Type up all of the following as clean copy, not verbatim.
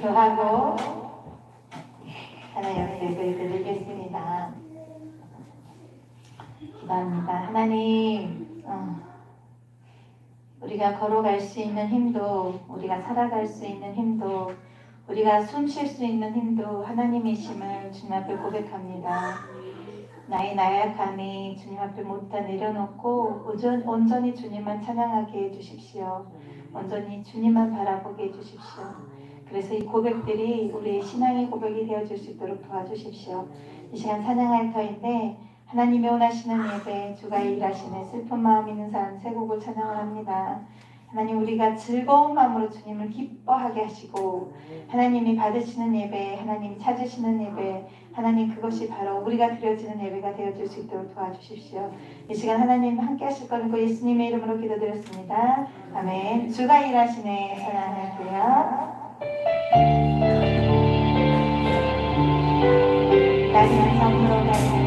기도하고 하나님 예배를 드리겠습니다. 기도합니다. 하나님, 우리가 걸어갈 수 있는 힘도, 우리가 살아갈 수 있는 힘도, 우리가 숨 쉴 수 있는 힘도 하나님이심을 주님 앞에 고백합니다. 나의 나약함이 주님 앞에 모두 내려놓고 온전히 주님만 찬양하게 해주십시오. 온전히 주님만 바라보게 해주십시오. 그래서 이 고백들이 우리의 신앙의 고백이 되어줄 수 있도록 도와주십시오. 이 시간 찬양할 터인데 하나님이 원하시는 예배, 주가 일하시는 슬픈 마음 있는 사람 세 곡을 찬양을 합니다. 하나님, 우리가 즐거운 마음으로 주님을 기뻐하게 하시고 하나님이 받으시는 예배, 하나님이 찾으시는 예배, 하나님 그것이 바로 우리가 드려지는 예배가 되어줄 수 있도록 도와주십시오. 이 시간 하나님 함께 하실 거는 예수님의 이름으로 기도드렸습니다. 아멘. 주가 일하시네. 찬양할게요. 나는 성으로 가시네.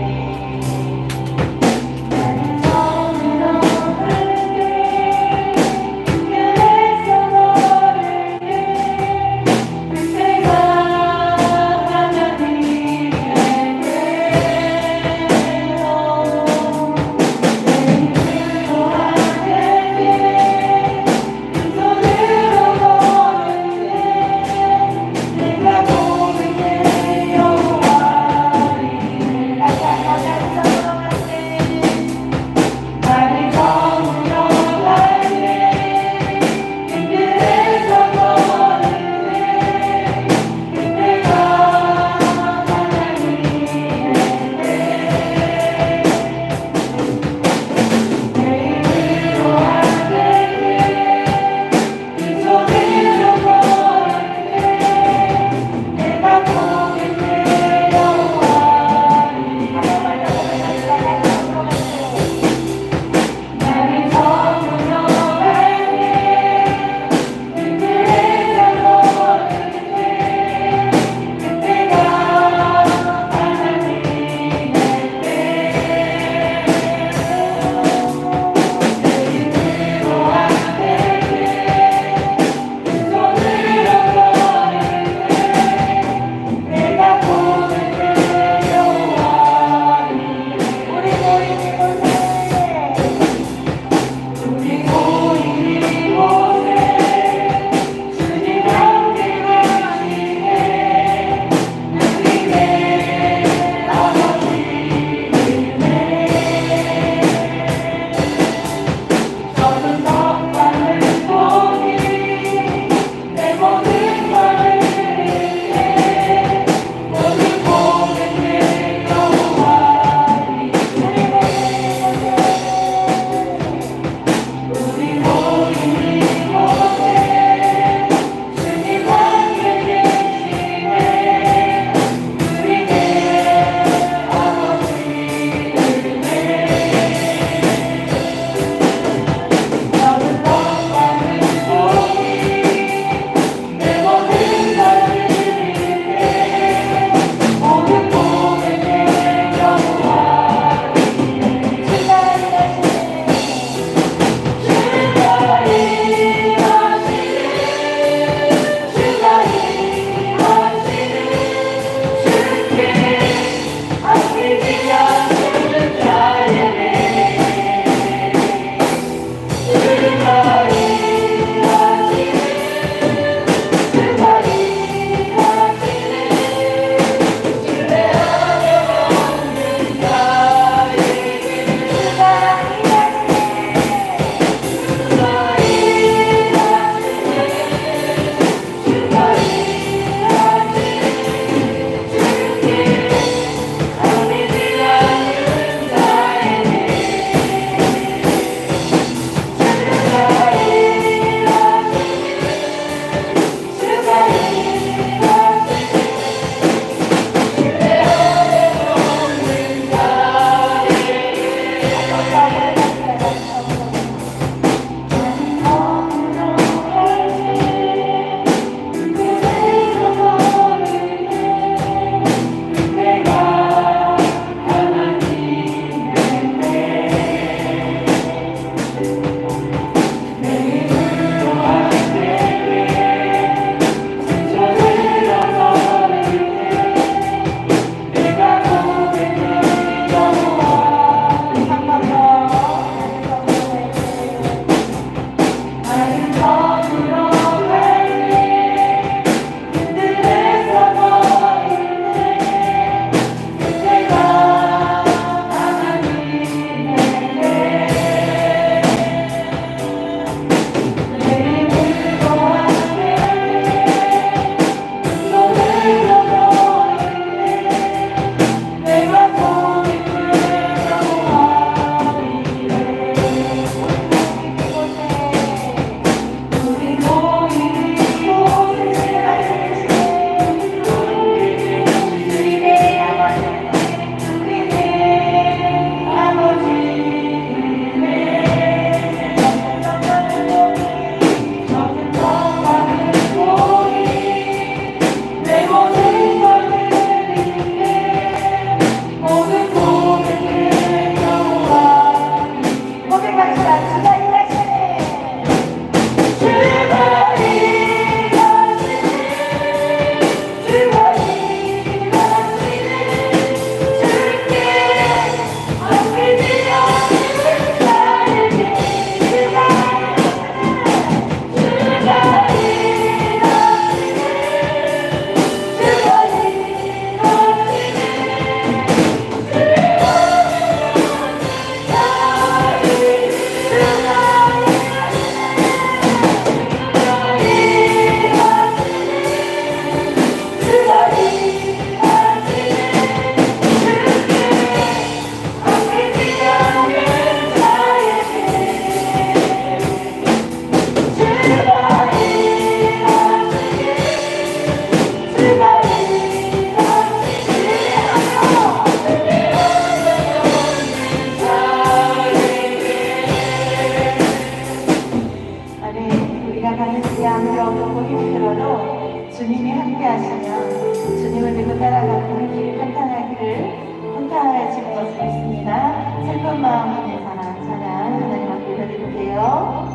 내 우리가 가는 길이 아무리 어렵고 힘들어도 주님이 함께 하시면 주님을 믿고 따라가는 길이 평탄해지는 것을 믿습니다. 슬픈 마음 가진 사람 찬양 하나님 앞에 올려드릴게요.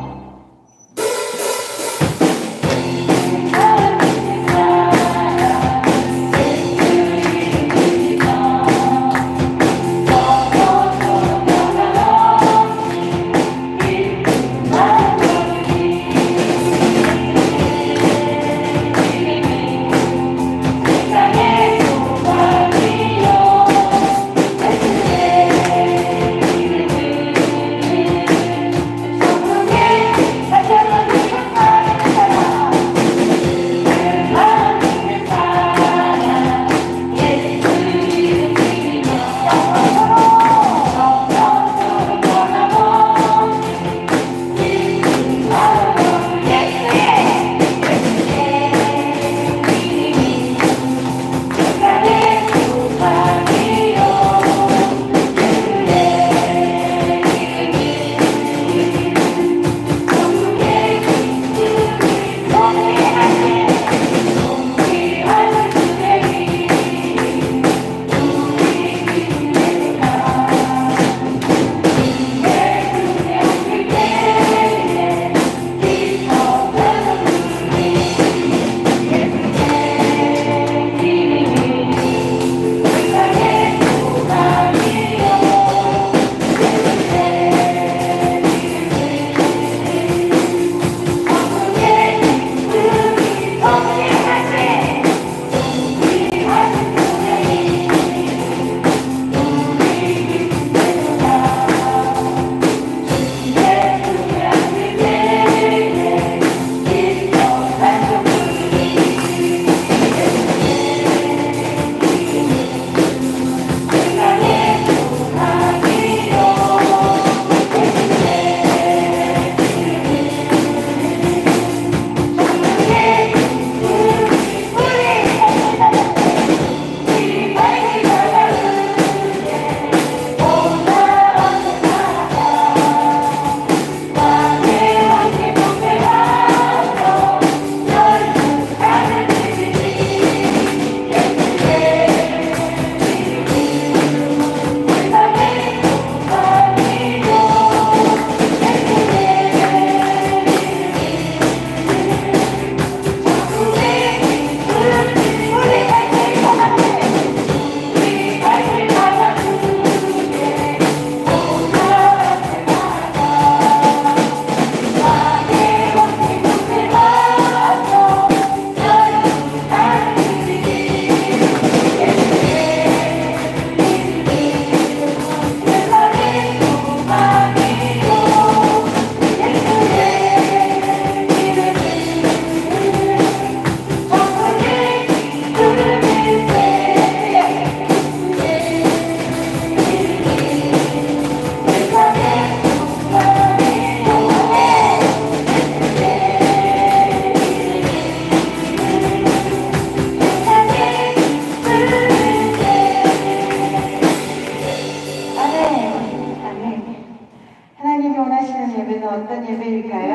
어떤 예배일까요?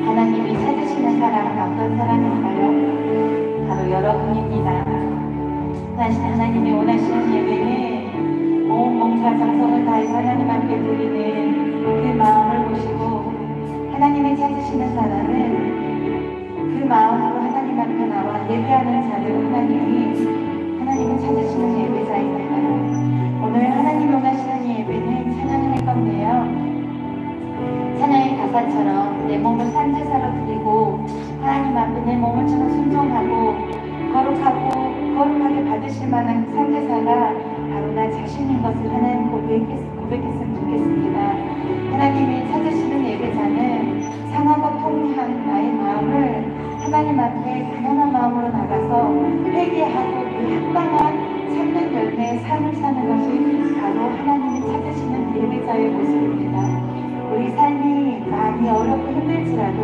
하나님이 찾으시는 사람은 어떤 사람일까요? 바로 여러분입니다. 하나님이 원하시는 예배는 온 몸과 정성을 다해서 하나님 앞에 드리는 그 마음을 보시고, 하나님이 찾으시는 사람은 그 마음으로 하나님 앞에 나와 예배하는 자를 하나님이 찾으시는 예배자입니다. 오늘 하나님이 원하시는 예배는 찬양을 할 건데요, 찬양의 가사처럼 내 몸을 산제사로 드리고 하나님 앞에 내 몸을처럼 순종하고 거룩하게 받으실 만한 산제사가 바로 나 자신인 것을 하나님 고백했으면 좋겠습니다. 하나님이 찾으시는 예배자는 상하고 통한 나의 마음을 하나님 앞에 가난한 마음으로 나가서 회개하고 그 합당한 참된 열매의 삶을 사는 것이 바로 하나님이 찾으시는 예배자의 모습입니다. 우리 삶이 많이 어렵고 힘들지라도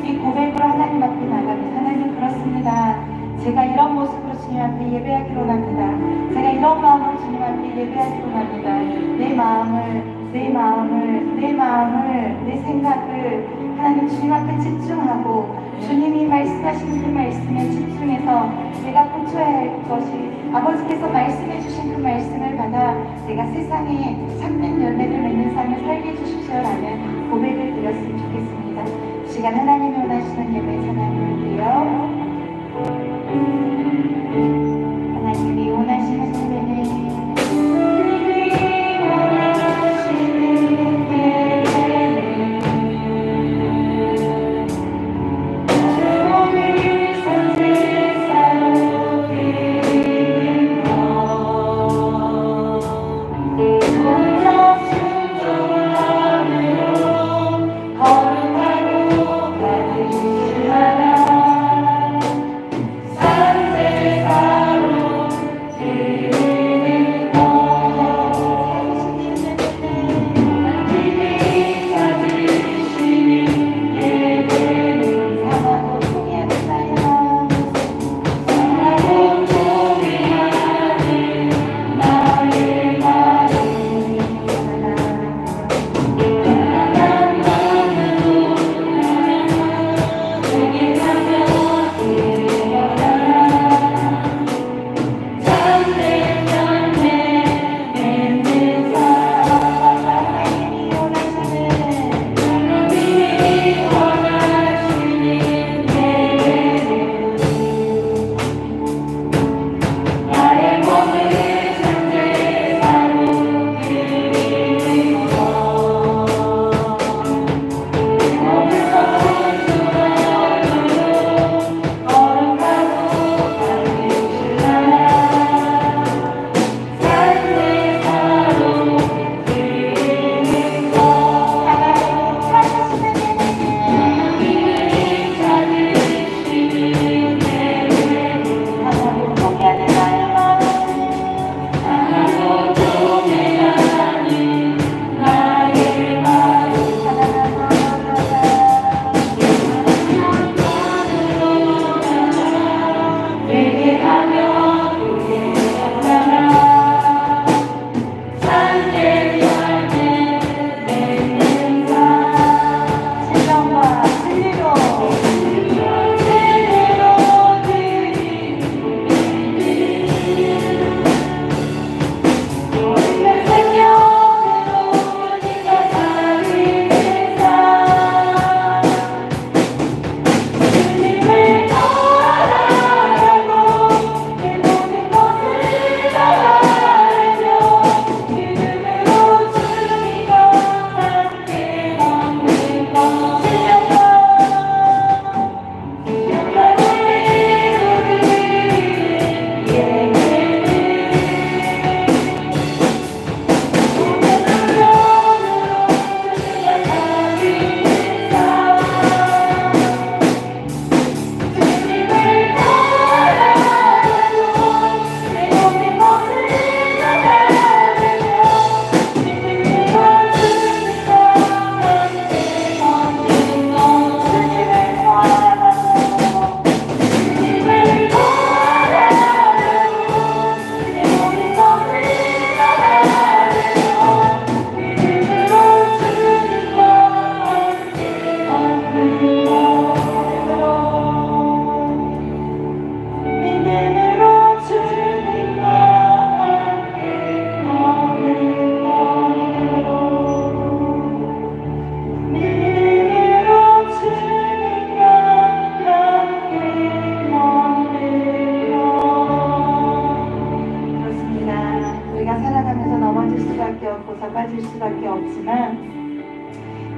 이 고백으로 하나님 앞에 나가면, 하나님 그렇습니다. 제가 이런 모습으로 주님 앞에 예배하기로 합니다. 제가 이런 마음으로 주님 앞에 예배하기로 합니다. 내 마음을, 내 생각을 하나님 주님 앞에 집중하고 주님이 말씀하신 그 말씀에 집중해서 내가 고쳐야 할 것이 아버지께서 말씀해 주신 그 말씀을 받아 내가 세상에 참된 열매를 맺는 삶을 살게 해주십시오라는 고백을 드렸으면 좋겠습니다. 이 시간 하나님이 원하시는 예배 찬양을 드려 하나님이 원하시는 예배는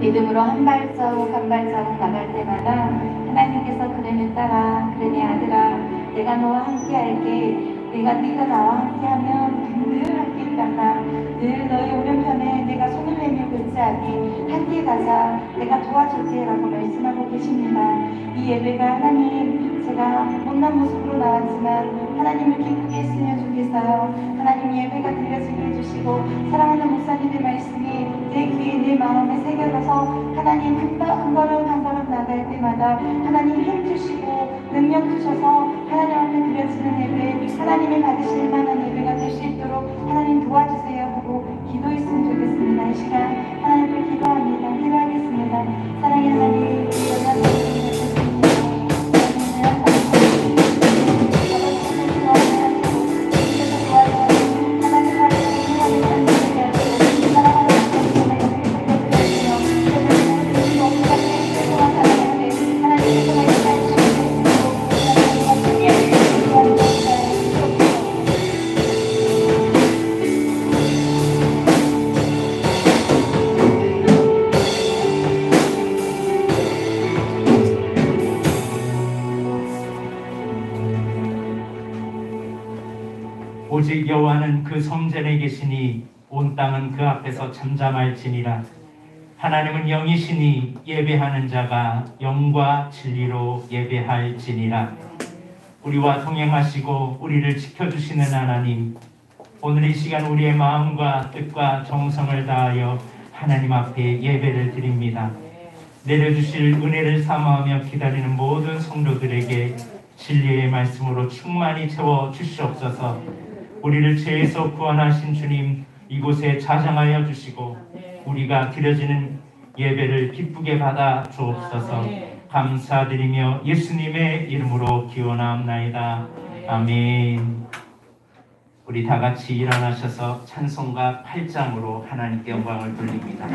믿음으로 한 발자국 한 발자국 나갈 때마다 하나님께서 그네를 따라 그네 아들아 내가 너와 함께 할게 네가 나와 함께하면 늘 함께 있단다 늘 너희 오른편에 내가 손을 내밀고 있자니 함께 가자 내가 도와줄게 라고 말씀하고 계십니다. 이 예배가 하나님 제가 못난 모습으로 나왔지만 하나님을 기쁘게 했으면 좋겠어요. 하나님 예배가 드려지게 해주시고 사랑하는 목사님의 말씀이 내 귀에 내 마음에 새겨져서 하나님 한 걸음 한 걸음 나갈 때마다 하나님 힘 주시고 능력 주셔서 하나님 앞에 드려지는 예배 하나님이 받으실 만한 예배가 될 수 있도록 하나님 도와주세요 하고 기도했으면 좋겠습니다. 이 시간 하나님께 기도합니다. 기도하겠습니다. 사랑의 하나님 오직 여호와는 그 성전에 계시니 온 땅은 그 앞에서 잠잠할지니라. 하나님은 영이시니 예배하는 자가 영과 진리로 예배할지니라. 우리와 동행하시고 우리를 지켜주시는 하나님, 오늘 이 시간 우리의 마음과 뜻과 정성을 다하여 하나님 앞에 예배를 드립니다. 내려주실 은혜를 사모하며 기다리는 모든 성도들에게 진리의 말씀으로 충만히 채워 주시옵소서. 우리를 죄에서 구원하신 주님, 이곳에 자장하여 주시고 우리가 드려지는 예배를 기쁘게 받아 주옵소서. 감사드리며 예수님의 이름으로 기원하옵나이다. 아멘. 우리 다 같이 일어나셔서 찬송가 8장으로 하나님께 영광을 돌립니다.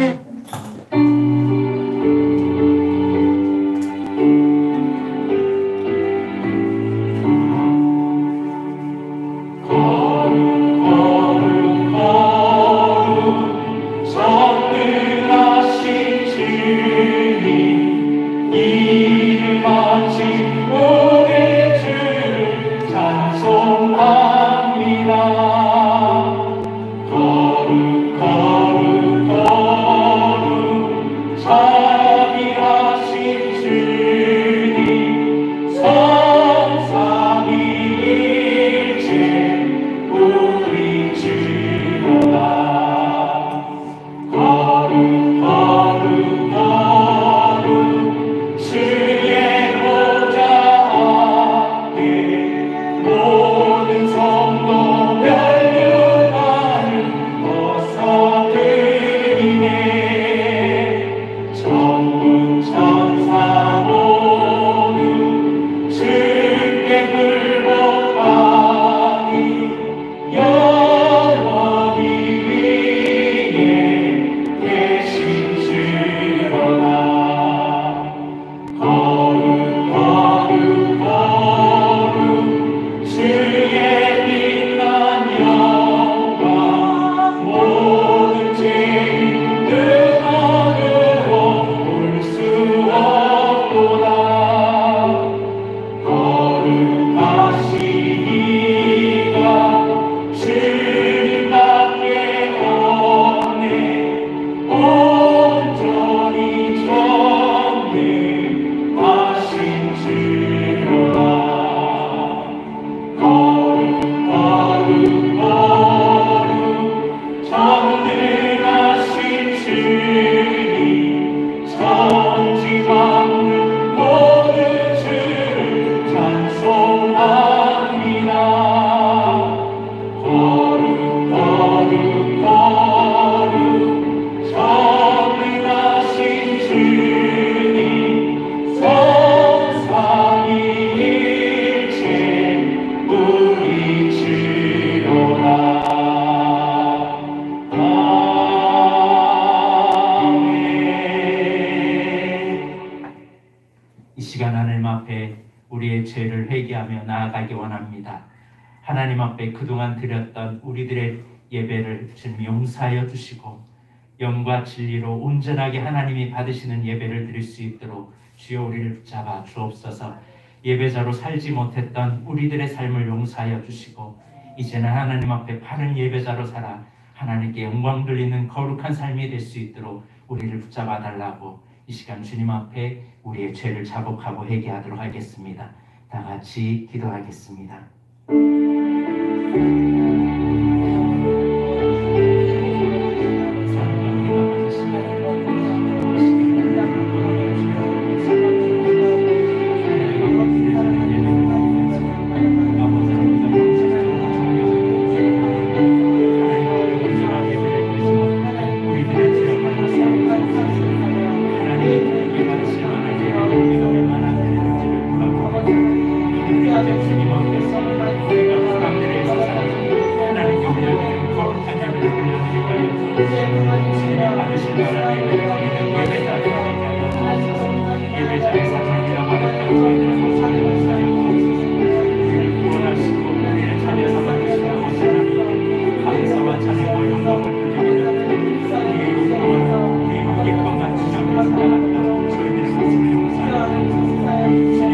우리의 죄를 회개하며 나아가기 원합니다. 하나님 앞에 그동안 드렸던 우리들의 예배를 주님 용서하여 주시고 영과 진리로 온전하게 하나님이 받으시는 예배를 드릴 수 있도록 주여 우리를 붙잡아 주옵소서. 예배자로 살지 못했던 우리들의 삶을 용서하여 주시고 이제는 하나님 앞에 바른 예배자로 살아 하나님께 영광 돌리는 거룩한 삶이 될 수 있도록 우리를 붙잡아 달라고 이 시간 주님 앞에 우리의 죄를 자복하고 회개하도록 하겠습니다. 다 같이 기도하겠습니다.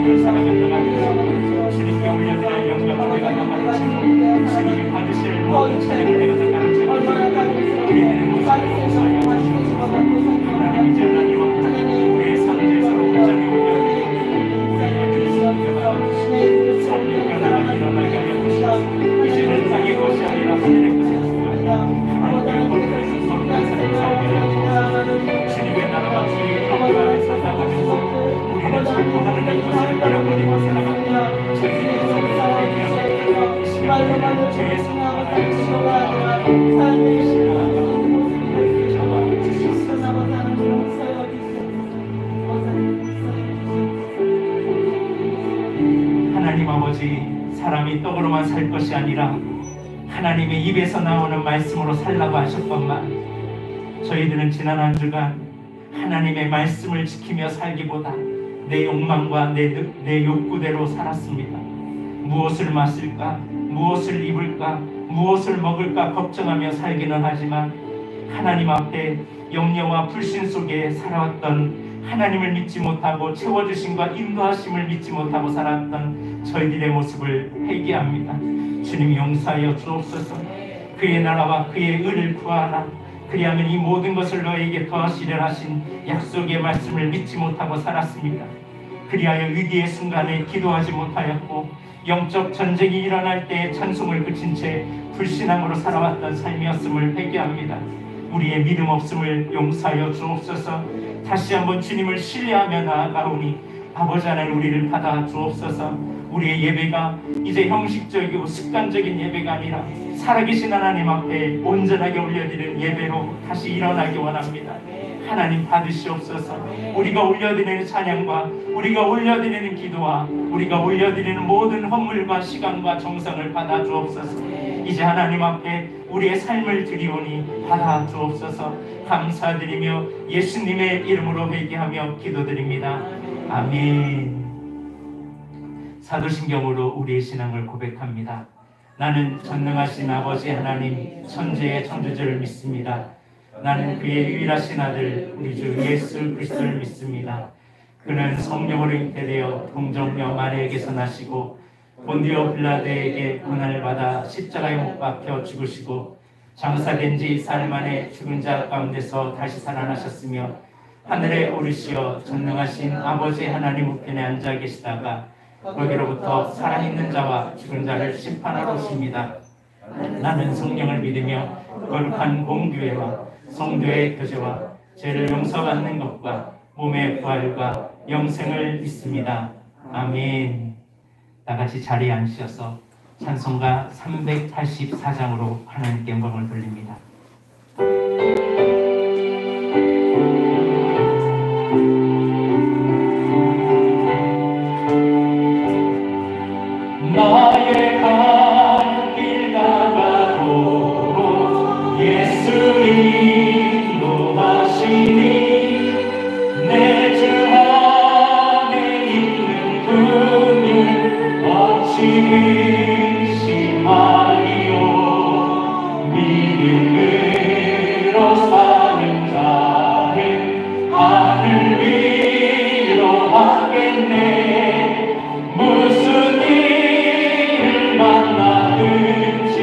주님을 사랑한다. 주님께 올려드릴 영광을 내가 받으시고 주님이 받으실 모든 찬양을 내어서 가르쳐 드리는 모습을 용서하여 주시옵소서. 하나님 이제 하나님과 우리의 삶을 서로 온전히 올려드리고 우리의 그리스도를 받아주시고 삶의 변화가 일어나게 하여 주시옵소서. 이제는 땅의 것이 아니라 하늘의 것을 구하여 하나님의 권능에서 서로 감사를 살게 하여 주옵소서. 주님의 나라와 주의 평강 안에 살아가면서 우리는 자꾸 하늘의 것을 잃어버리고 살아갑니다. 저희의 성을 살게 하여 이 시간에 주의 성을 받으시고 하나님 아버지, 사람이 떡으로만 살 것이 아니라 하나님의 입에서 나오는 말씀으로 살라고 하셨건만 저희들은 지난 한 주간 하나님의 말씀을 지키며 살기보다 내 욕망과 내 욕구대로 살았습니다. 무엇을 마실까, 무엇을 입을까, 무엇을 먹을까 걱정하며 살기는 하지만 하나님 앞에 염려와 불신 속에 살아왔던, 하나님을 믿지 못하고 채워주심과 인도하심을 믿지 못하고 살았던 저희들의 모습을 회개합니다. 주님 용서하여 주옵소서. 그의 나라와 그의 의를 구하라. 그리하면 이 모든 것을 너에게 더하시려 하신 약속의 말씀을 믿지 못하고 살았습니다. 그리하여 위기의 순간에 기도하지 못하였고 영적 전쟁이 일어날 때 찬송을 그친 채 불신앙으로 살아왔던 삶이었음을 회개합니다. 우리의 믿음 없음을 용서하여 주옵소서. 다시 한번 주님을 신뢰하며 나아가오니 아버지 하나님 우리를 받아 주옵소서. 우리의 예배가 이제 형식적이고 습관적인 예배가 아니라 살아계신 하나님 앞에 온전하게 올려드리는 예배로 다시 일어나기 원합니다. 하나님 받으시옵소서. 우리가 올려드리는 찬양과 우리가 올려드리는 기도와 우리가 올려드리는 모든 헌물과 시간과 정성을 받아 주옵소서. 이제 하나님 앞에 우리의 삶을 드리오니 받아 주옵소서. 감사드리며 예수님의 이름으로 회개하며 기도드립니다. 아멘. 사도신경으로 우리의 신앙을 고백합니다. 나는 전능하신 아버지 하나님 천지의 창조주를 믿습니다. 나는 그의 유일하신 아들 우리 주 예수 그리스도를 믿습니다. 그는 성령으로 잉태되어 동정녀 마리아에게서 나시고 본디오 빌라도에게 고난을 받아 십자가에 못 박혀 죽으시고 장사된 지 4일 만에 죽은 자 가운데서 다시 살아나셨으며 하늘에 오르시어 전능하신 아버지 하나님 우편에 앉아 계시다가 거기로부터 살아있는 자와 죽은 자를 심판하러 오십니다. 나는 성령을 믿으며 거룩한 공교회와 성도의 교제와 죄를 용서받는 것과 몸의 부활과 영생을 믿습니다. 아멘. 다같이 자리에 앉으셔서 찬송가 384장으로 하나님께 영광을 돌립니다. 나의 갈 길 가가도록 예수 인도하시니 내 주 안에 있는 그늘 어찌 의심하리요. 믿음으로 사는 자는 하늘 위로 하겠네. 무슨 만나든지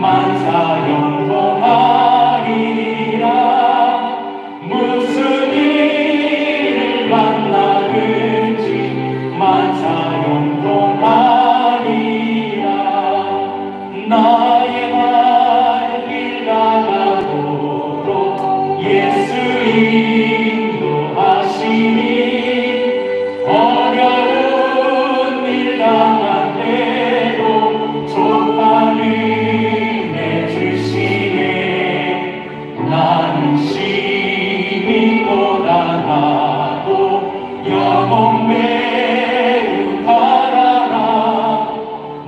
만사형통하리라. 무슨 일을 만나든지 만사형통하리라. 나의 갈 길 가가도록 예수 인도하시니 어려운 일 당할 때도 족발을 내주시네. 나는 심히 고단하고 영혼 매우 가라라.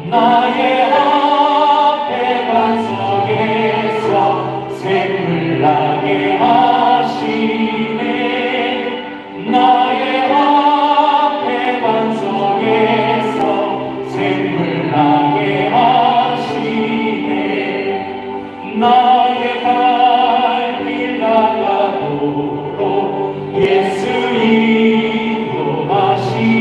나의 앞에 반석에서 샘물 나게 하시네. 나의 앞에 반석에서 샘물 나게 하시네. 나의 갈 길 가가도록 예수 인도하시네.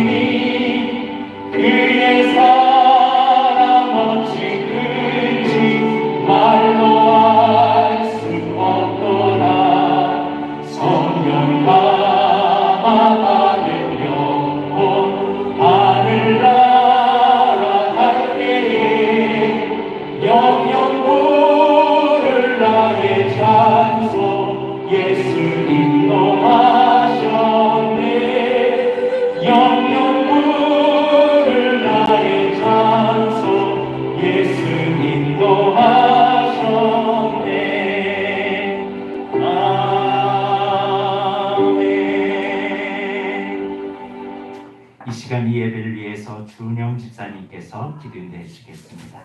이 시간 이 예배를 위해서 준영 집사님께서 기도해 주시겠습니다.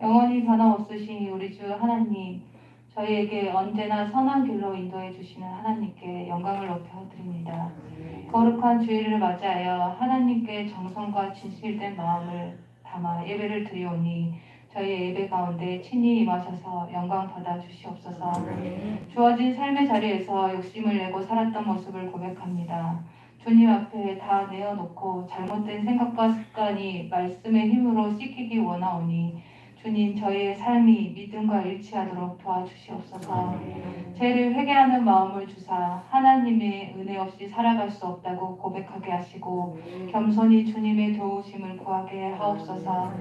영원히 변함없으신 우리 주 하나님, 저희에게 언제나 선한 길로 인도해 주시는 하나님께 영광을 높여드립니다. 거룩한 주일을 맞이하여 하나님께 정성과 진실된 마음을 담아 예배를 드리오니 저희 예배 가운데 친히 임하셔서 영광 받아 주시옵소서. 주어진 삶의 자리에서 욕심을 내고 살았던 모습을 고백합니다. 주님 앞에 다 내어놓고 잘못된 생각과 습관이 말씀의 힘으로 씻기기 원하오니 주님, 저희의 삶이 믿음과 일치하도록 도와주시옵소서. 죄를 회개하는 마음을 주사 하나님의 은혜 없이 살아갈 수 없다고 고백하게 하시고 겸손히 주님의 도우심을 구하게 하옵소서.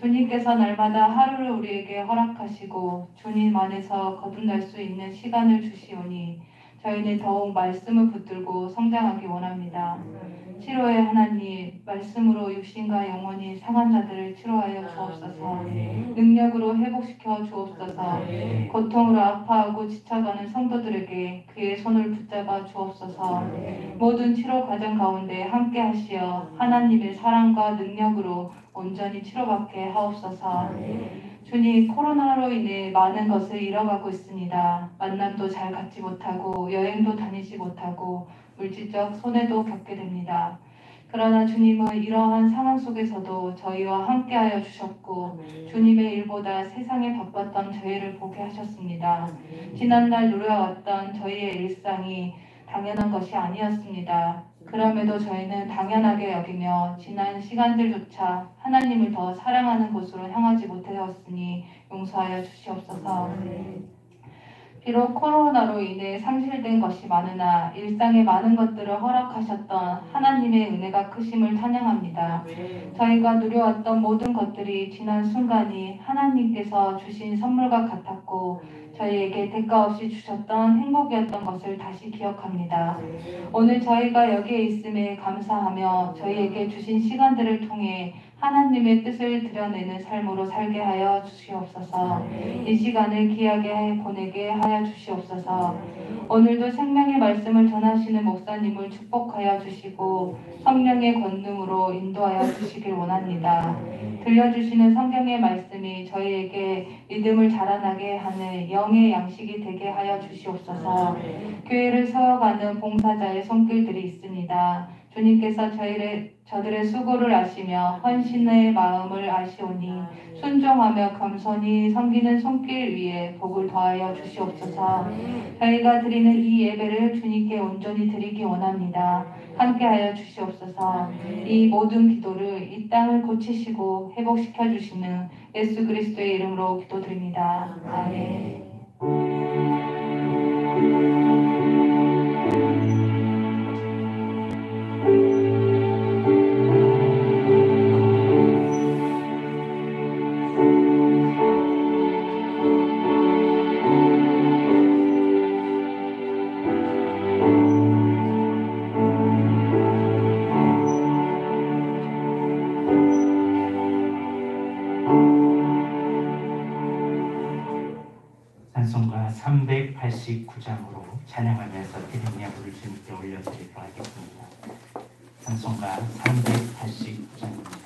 주님께서 날마다 하루를 우리에게 허락하시고 주님 안에서 거듭날 수 있는 시간을 주시오니 저희는 더욱 말씀을 붙들고 성장하기 원합니다. 치료의 하나님, 말씀으로 육신과 영혼이 상한 자들을 치료하여 주옵소서. 능력으로 회복시켜 주옵소서. 고통으로 아파하고 지쳐가는 성도들에게 그의 손을 붙잡아 주옵소서. 모든 치료 과정 가운데 함께 하시어 하나님의 사랑과 능력으로 온전히 치료받게 하옵소서. 주님, 코로나로 인해 많은 것을 잃어가고 있습니다. 만남도 잘 갖지 못하고 여행도 다니지 못하고 물질적 손해도 겪게 됩니다. 그러나 주님은 이러한 상황 속에서도 저희와 함께하여 주셨고 주님의 일보다 세상에 바빴던 저희를 보게 하셨습니다. 지난날 누려왔던 저희의 일상이 당연한 것이 아니었습니다. 그럼에도 저희는 당연하게 여기며 지난 시간들조차 하나님을 더 사랑하는 곳으로 향하지 못하였으니 용서하여 주시옵소서. 비록 코로나로 인해 상실된 것이 많으나 일상의 많은 것들을 허락하셨던 하나님의 은혜가 크심을 찬양합니다. 저희가 누려왔던 모든 것들이 지난 순간이 하나님께서 주신 선물과 같았고 저희에게 대가 없이 주셨던 행복이었던 것을 다시 기억합니다. 오늘 저희가 여기에 있음에 감사하며 저희에게 주신 시간들을 통해 하나님의 뜻을 드러내는 삶으로 살게 하여 주시옵소서. 이 시간을 귀하게 보내게 하여 주시옵소서. 오늘도 생명의 말씀을 전하시는 목사님을 축복하여 주시고 성령의 권능으로 인도하여 주시길 원합니다. 들려주시는 성경의 말씀이 저희에게 믿음을 자라나게 하는 영의 양식이 되게 하여 주시옵소서. 교회를 세워가는 봉사자의 손길들이 있습니다. 주님께서 저들의 수고를 아시며 헌신의 마음을 아시오니 순종하며 겸손히 섬기는 손길 위에 복을 더하여 주시옵소서. 저희가 드리는 이 예배를 주님께 온전히 드리기 원합니다. 함께하여 주시옵소서. 이 모든 기도를 이 땅을 고치시고 회복시켜 주시는 예수 그리스도의 이름으로 기도드립니다. 아멘. 찬송가 389장으로 찬양하면서 드린 예물을 주님께 올려드리도록 하겠습니다. 찬송가 389장입니다.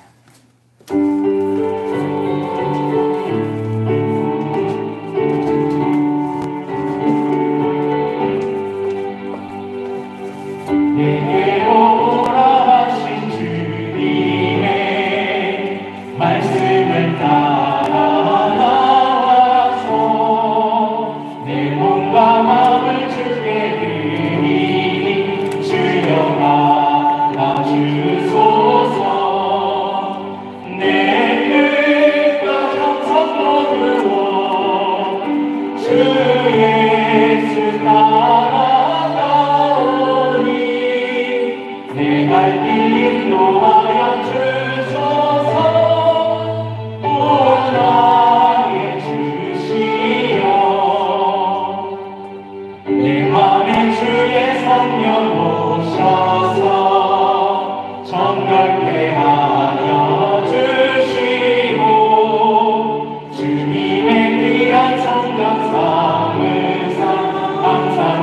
내게로 오라 하신 주님의 말씀을 따라 나와서 내 몸과 마음을 주께 드리니 주여 받아주소서. 내 뜻과 정성도 두어 주 예수 따라가오니 내 갈 길 인도하여 주소서. 온하게 주시어 내 맘에 주의 성령 오셔서 정결케 하여 주시고 주님의 귀한 성령 삼으사 항상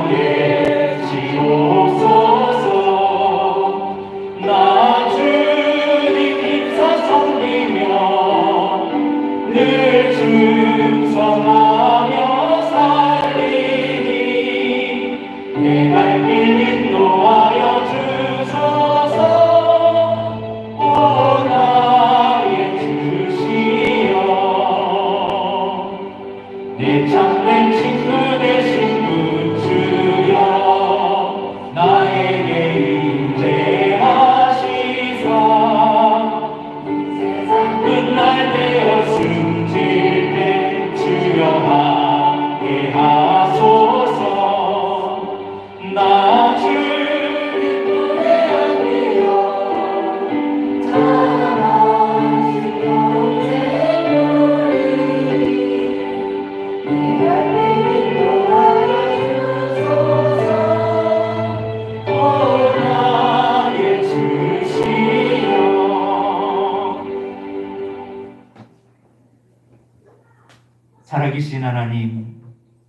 크신 하나님,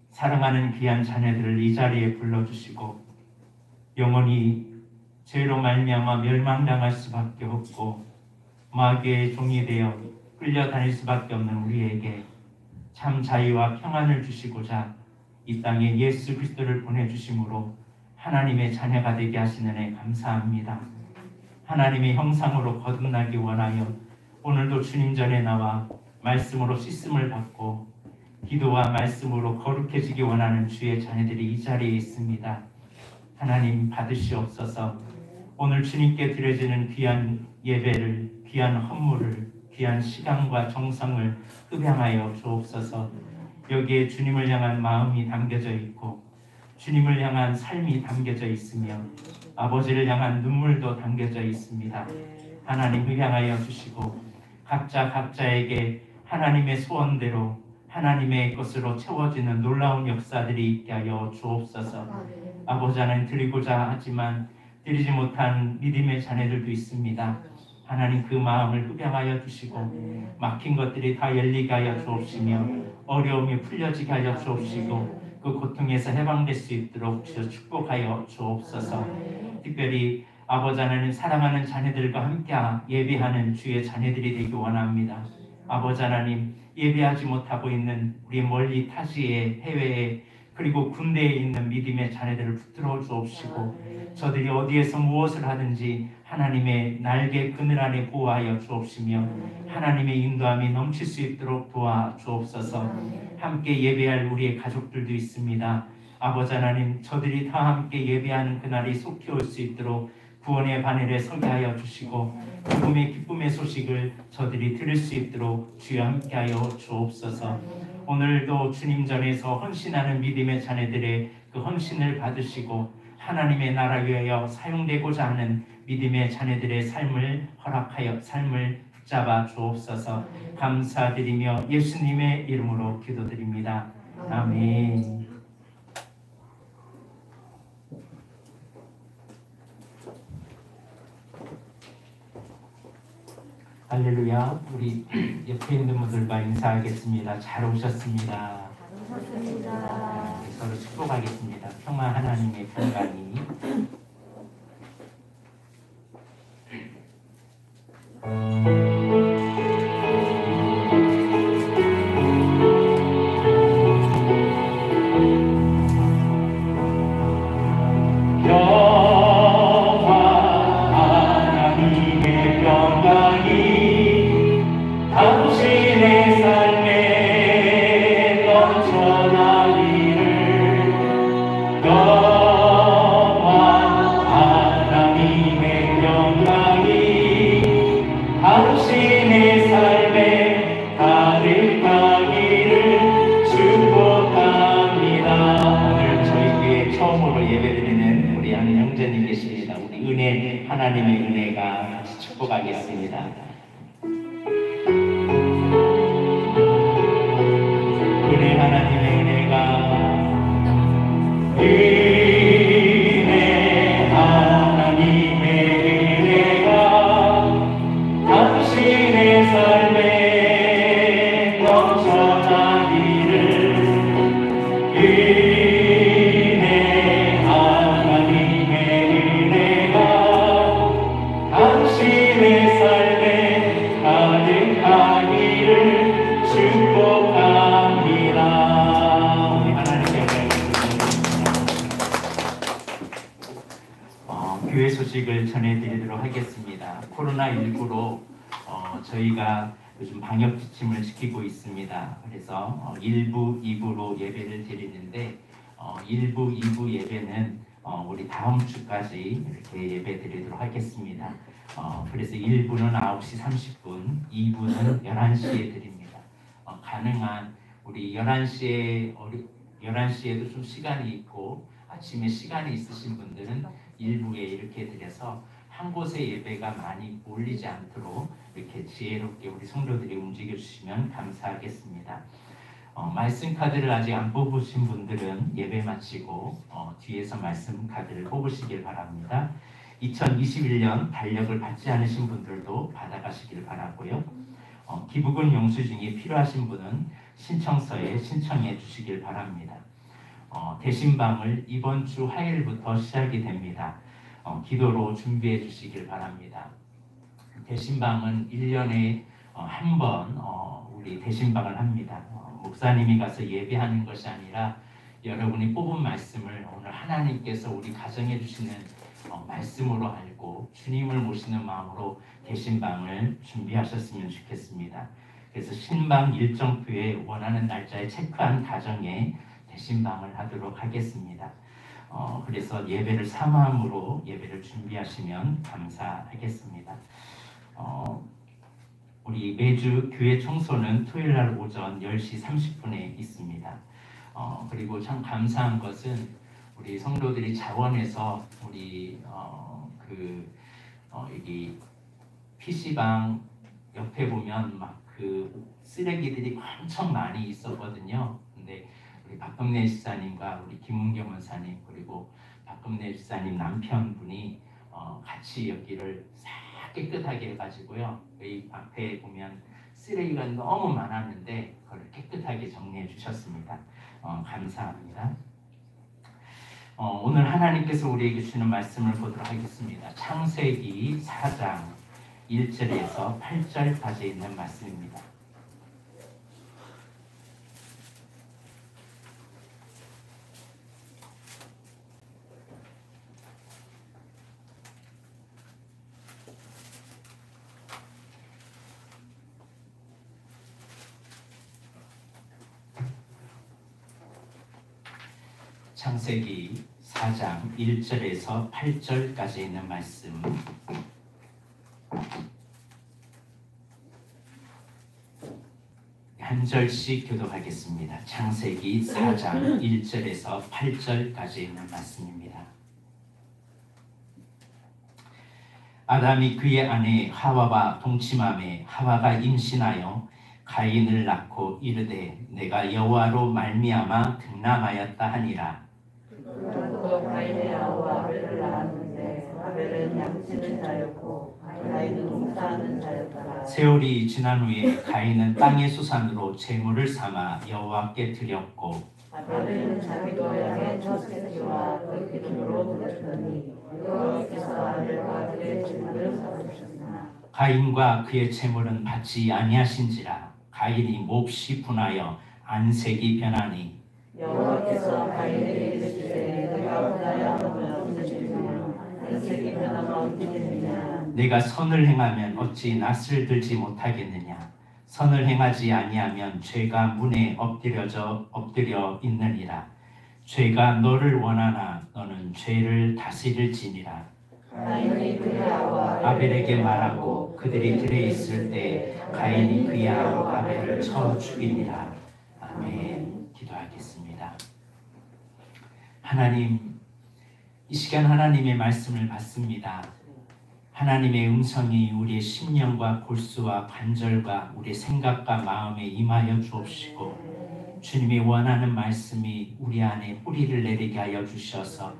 사랑하는 귀한 자녀들을 이 자리에 불러주시고 영원히 죄로 말미암아 멸망당할 수밖에 없고 마귀의 종이 되어 끌려다닐 수밖에 없는 우리에게 참 자유와 평안을 주시고자 이 땅에 예수 그리스도를 보내주심으로 하나님의 자녀가 되게 하시는 애 감사합니다. 하나님의 형상으로 거듭나기 원하여 오늘도 주님 전에 나와 말씀으로 씻음을 받고 기도와 말씀으로 거룩해지기 원하는 주의 자녀들이 이 자리에 있습니다. 하나님 받으시옵소서. 오늘 주님께 드려지는 귀한 예배를, 귀한 헌물을, 귀한 시간과 정성을 흡양하여 주옵소서. 여기에 주님을 향한 마음이 담겨져 있고 주님을 향한 삶이 담겨져 있으며 아버지를 향한 눈물도 담겨져 있습니다. 하나님 흡양하여 주시고 각자에게 하나님의 소원대로 하나님의 것으로 채워지는 놀라운 역사들이 있게 하여 주옵소서. 아버지 하나님 드리고자 하지만 드리지 못한 믿음의 자녀들도 있습니다. 하나님 그 마음을 흡양하여 주시고 막힌 것들이 다 열리게 하여 주옵시며 어려움이 풀려지게 하여 주옵시고 그 고통에서 해방될 수 있도록 주여 축복하여 주옵소서. 특별히 아버지 하나님 사랑하는 자녀들과 함께 예배하는 주의 자녀들이 되기 원합니다. 아버지 하나님 예배하지 못하고 있는 우리 멀리 타지에 해외에 그리고 군대에 있는 믿음의 자녀들을 붙들어 주옵시고 저들이 어디에서 무엇을 하든지 하나님의 날개 그늘 안에 보호하여 주옵시며 하나님의 인도함이 넘칠 수 있도록 도와 주옵소서. 함께 예배할 우리의 가족들도 있습니다. 아버지 하나님 저들이 다 함께 예배하는 그날이 속히 올 수 있도록 구원의 바늘에 서게 하여 주시고 기쁨의 소식을 저들이 들을 수 있도록 주여 함께하여 주옵소서. 오늘도 주님 전에서 헌신하는 믿음의 자녀들의 그 헌신을 받으시고 하나님의 나라 위하여 사용되고자 하는 믿음의 자녀들의 삶을 허락하여 삶을 붙잡아 주옵소서. 감사드리며 예수님의 이름으로 기도드립니다. 아멘. 할렐루야. 우리 옆에 있는 분들과 인사하겠습니다. 잘 오셨습니다. 서로 축복하겠습니다. 평화 하나님의 평강이 하나님의 은혜가 같이 축복하겠습니다. 은혜 하나님의 은혜가 당신의 삶에 넘쳐나기를 교회 소식을 전해드리도록 하겠습니다. 코로나19로 저희가 요즘 방역 지침을 지키고 있습니다. 그래서 1부, 2부로 예배를 드리는데 1부, 2부 예배는 우리 다음 주까지 이렇게 예배 드리도록 하겠습니다. 그래서 1부는 9시 30분, 2부는 11시에 드립니다. 가능한 우리 11시에도 좀 시간이 있고 아침에 시간이 있으신 분들은 일부에 이렇게 드려서 한 곳에 예배가 많이 몰리지 않도록 이렇게 지혜롭게 우리 성도들이 움직여 주시면 감사하겠습니다. 말씀 카드를 아직 안 뽑으신 분들은 예배 마치고 뒤에서 말씀 카드를 뽑으시길 바랍니다. 2021년 달력을 받지 않으신 분들도 받아가시길 바라고요. 기부금 영수증이 필요하신 분은 신청서에 신청해 주시길 바랍니다. 대신방을 이번 주 화요일부터 시작이 됩니다. 기도로 준비해 주시길 바랍니다. 대신방은 1년에 한 번 우리 대신방을 합니다. 목사님이 가서 예배하는 것이 아니라 여러분이 뽑은 말씀을 오늘 하나님께서 우리 가정해 주시는 말씀으로 알고 주님을 모시는 마음으로 대신방을 준비하셨으면 좋겠습니다. 그래서 신방 일정표에 원하는 날짜에 체크한 가정에 대신방을 하도록 하겠습니다. 그래서 예배를 사모함으로 예배를 준비하시면 감사하겠습니다. 우리 매주 교회 청소는 토요일날 오전 10시 30분에 있습니다. 그리고 참 감사한 것은 우리 성도들이 자원해서 우리 여기 PC방 옆에 보면 막 그 쓰레기들이 엄청 많이 있었거든요. 근데 우리 박금래 집사님과 우리 김은경 원사님 그리고 박금래 집사님 남편분이 같이 여기를 싹 깨끗하게 해가지고요. 여기 앞에 보면 쓰레기가 너무 많았는데 그걸 깨끗하게 정리해 주셨습니다. 감사합니다. 오늘 하나님께서 우리에게 주시는 말씀을 보도록 하겠습니다. 창세기 4장 1절에서 8절까지 있는 말씀입니다. 창세기 4장 1절에서 8절까지 있는 말씀 한 절씩 교독하겠습니다. 창세기 4장 1절에서 8절까지 있는 말씀입니다. 아담이 그의 아내 하와와 동침함에 하와가 임신하여 가인을 낳고 이르되 내가 여호와로 말미암아 등남하였다 하니라. 또 가인의 아우와 아벨을 낳았는데 아벨은 양치는 자였고 가인은 농사하는 자였더라. 세월이 지난 후에 가인은 땅의 수산으로 제물을 삼아 여호와께 드렸고 아벨은 자기 고향의 첫 새끼와 그 기름으로 드렸더니 여호와께서 아벨과 그의 제물을 받으셨으나 가인과 그의 제물은 받지 아니하신지라. 가인이 몹시 분하여 안색이 변하니 여호와께서 가인에게 이르시되 내가 분하여 하면 어찌 되며 안색이 변하면 어찌 되느냐. 내가 선을 행하면 어찌 낯을 들지 못하겠느냐. 선을 행하지 아니하면 죄가 문에 엎드려 있느니라. 죄가 너를 원하나 너는 죄를 다스릴지니라. 가인이 그의 아우와 아벨에게 말하고 그들이 들에 있을 때 가인이 그의 아우 아벨을 쳐 죽이니라. 아멘. 기도하겠습니다. 하나님, 이 시간 하나님의 말씀을 받습니다. 하나님의 음성이 우리의 심령과 골수와 관절과 우리의 생각과 마음에 임하여 주옵시고 주님이 원하는 말씀이 우리 안에 뿌리를 내리게 하여 주셔서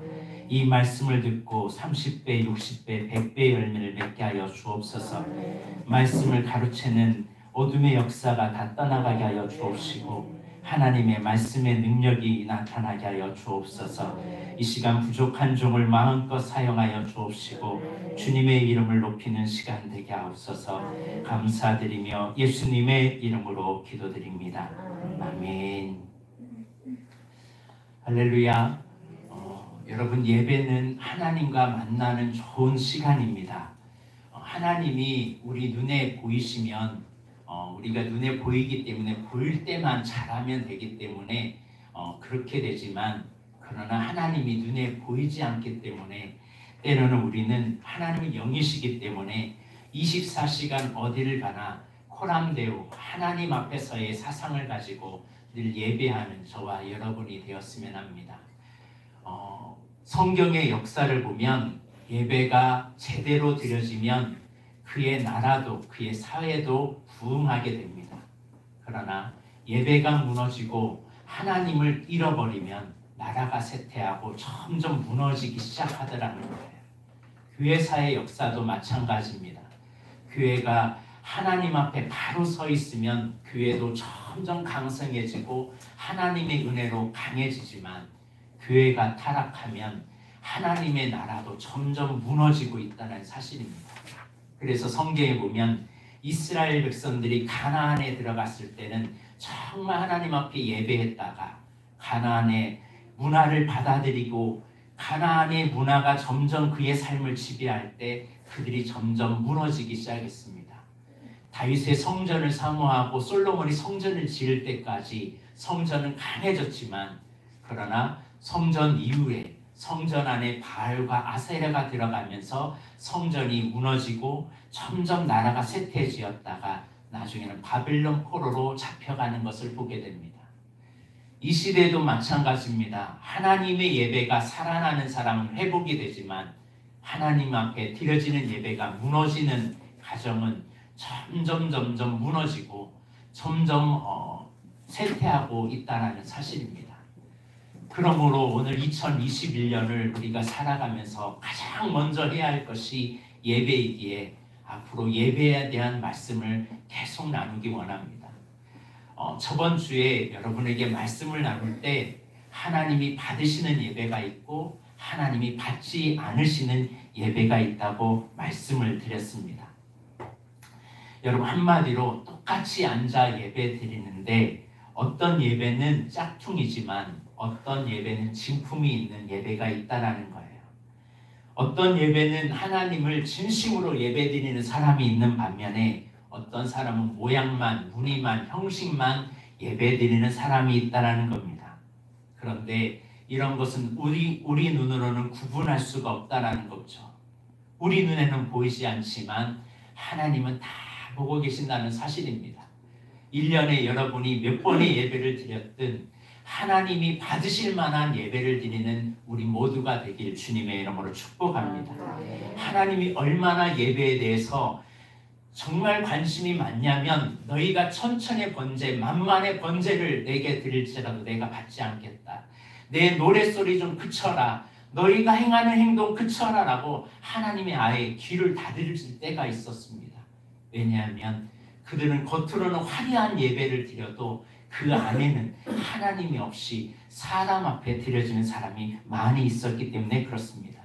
이 말씀을 듣고 30배, 60배, 100배의 열매를 맺게 하여 주옵소서. 말씀을 가로채는 어둠의 역사가 다 떠나가게 하여 주옵시고 하나님의 말씀의 능력이 나타나게 하여 주옵소서. 이 시간 부족한 종을 마음껏 사용하여 주옵시고 주님의 이름을 높이는 시간 되게 하옵소서. 감사드리며 예수님의 이름으로 기도드립니다. 아멘. 할렐루야. 여러분, 예배는 하나님과 만나는 좋은 시간입니다. 하나님이 우리 눈에 보이시면 우리가 눈에 보이기 때문에 보일 때만 잘하면 되기 때문에 그렇게 되지만 그러나 하나님이 눈에 보이지 않기 때문에 때로는 우리는 하나님의 영이시기 때문에 24시간 어디를 가나 코람데오 하나님 앞에서의 사상을 가지고 늘 예배하는 저와 여러분이 되었으면 합니다. 성경의 역사를 보면 예배가 제대로 드려지면 그의 나라도 그의 사회도 부흥하게 됩니다. 그러나 예배가 무너지고 하나님을 잃어버리면 나라가 쇠퇴하고 점점 무너지기 시작하더라는 거예요. 교회사의 역사도 마찬가지입니다. 교회가 하나님 앞에 바로 서 있으면 교회도 점점 강성해지고 하나님의 은혜로 강해지지만 교회가 타락하면 하나님의 나라도 점점 무너지고 있다는 사실입니다. 그래서 성경에 보면 이스라엘 백성들이 가나안에 들어갔을 때는 정말 하나님 앞에 예배했다가 가나안의 문화를 받아들이고 가나안의 문화가 점점 그의 삶을 지배할 때 그들이 점점 무너지기 시작했습니다. 다윗의 성전을 사모하고 솔로몬이 성전을 지을 때까지 성전은 강해졌지만 그러나 성전 이후에 성전 안에 바알과 아세라가 들어가면서 성전이 무너지고 점점 나라가 쇠퇴해지었다가 나중에는 바빌론 포로로 잡혀가는 것을 보게 됩니다. 이 시대도 마찬가지입니다. 하나님의 예배가 살아나는 사람은 회복이 되지만 하나님 앞에 드려지는 예배가 무너지는 가정은 점점 무너지고 점점 쇠퇴하고 있다는 사실입니다. 그러므로 오늘 2021년을 우리가 살아가면서 가장 먼저 해야 할 것이 예배이기에 앞으로 예배에 대한 말씀을 계속 나누기 원합니다. 저번 주에 여러분에게 말씀을 나눌 때 하나님이 받으시는 예배가 있고 하나님이 받지 않으시는 예배가 있다고 말씀을 드렸습니다. 여러분 한마디로 똑같이 앉아 예배 드리는데 어떤 예배는 짝퉁이지만 어떤 예배는 진품이 있는 예배가 있다라는 거예요. 어떤 예배는 하나님을 진심으로 예배 드리는 사람이 있는 반면에 어떤 사람은 모양만, 무늬만, 형식만 예배 드리는 사람이 있다라는 겁니다. 그런데 이런 것은 우리 눈으로는 구분할 수가 없다라는 거죠. 우리 눈에는 보이지 않지만 하나님은 다 보고 계신다는 사실입니다. 1년에 여러분이 몇 번의 예배를 드렸든 하나님이 받으실 만한 예배를 드리는 우리 모두가 되길 주님의 이름으로 축복합니다. 하나님이 얼마나 예배에 대해서 정말 관심이 많냐면 너희가 천천의 번제, 만만의 번제를 내게 드릴지라도 내가 받지 않겠다. 내 노랫소리 좀 그쳐라. 너희가 행하는 행동 그쳐라 라고 하나님이 아예 귀를 닫으실 때가 있었습니다. 왜냐하면 그들은 겉으로는 화려한 예배를 드려도 그 안에는 하나님이 없이 사람 앞에 드려지는 사람이 많이 있었기 때문에 그렇습니다.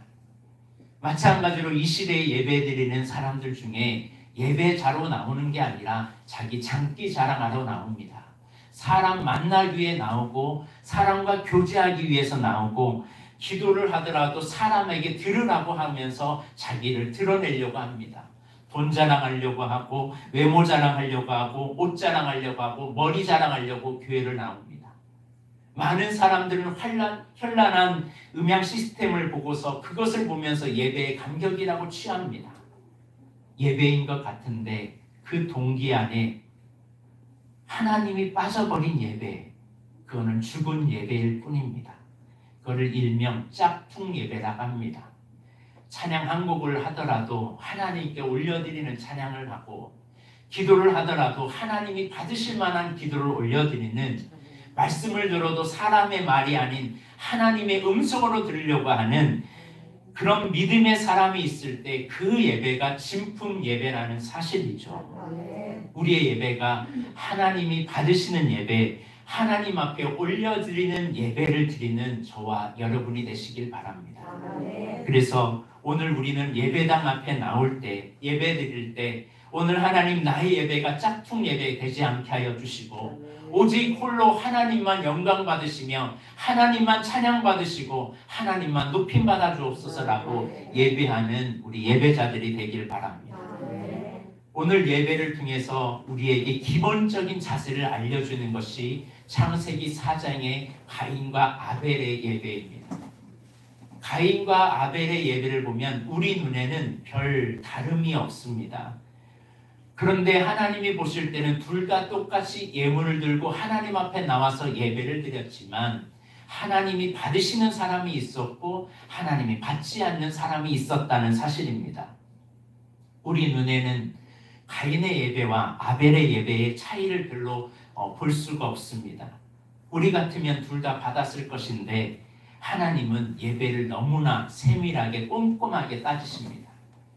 마찬가지로 이 시대에 예배 드리는 사람들 중에 예배자로 나오는 게 아니라 자기 장기 자랑하러 나옵니다. 사람 만나기 위해 나오고 사람과 교제하기 위해서 나오고 기도를 하더라도 사람에게 들으라고 하면서 자기를 드러내려고 합니다. 돈 자랑하려고 하고 외모 자랑하려고 하고 옷 자랑하려고 하고 머리 자랑하려고 교회를 나옵니다. 많은 사람들은 현란한 음향 시스템을 보고서 그것을 보면서 예배의 감격이라고 취합니다. 예배인 것 같은데 그 동기 안에 하나님이 빠져버린 예배, 그거는 죽은 예배일 뿐입니다. 그거를 일명 짝퉁 예배라고 합니다. 찬양 한 곡을 하더라도 하나님께 올려드리는 찬양을 하고 기도를 하더라도 하나님이 받으실 만한 기도를 올려드리는, 말씀을 들어도 사람의 말이 아닌 하나님의 음성으로 들으려고 하는 그런 믿음의 사람이 있을 때 그 예배가 진품 예배라는 사실이죠. 우리의 예배가 하나님이 받으시는 예배, 하나님 앞에 올려드리는 예배를 드리는 저와 여러분이 되시길 바랍니다. 그래서 오늘 우리는 예배당 앞에 나올 때, 예배 드릴 때 오늘 하나님 나의 예배가 짝퉁 예배 되지 않게 하여 주시고 오직 홀로 하나님만 영광 받으시며 하나님만 찬양 받으시고 하나님만 높임 받아 주옵소서라고 예배하는 우리 예배자들이 되길 바랍니다. 오늘 예배를 통해서 우리에게 기본적인 자세를 알려주는 것이 창세기 4장의 가인과 아벨의 예배입니다. 가인과 아벨의 예배를 보면 우리 눈에는 별 다름이 없습니다. 그런데 하나님이 보실 때는 둘 다 똑같이 예물을 들고 하나님 앞에 나와서 예배를 드렸지만 하나님이 받으시는 사람이 있었고 하나님이 받지 않는 사람이 있었다는 사실입니다. 우리 눈에는 가인의 예배와 아벨의 예배의 차이를 별로 볼 수가 없습니다. 우리 같으면 둘 다 받았을 것인데 하나님은 예배를 너무나 세밀하게 꼼꼼하게 따지십니다.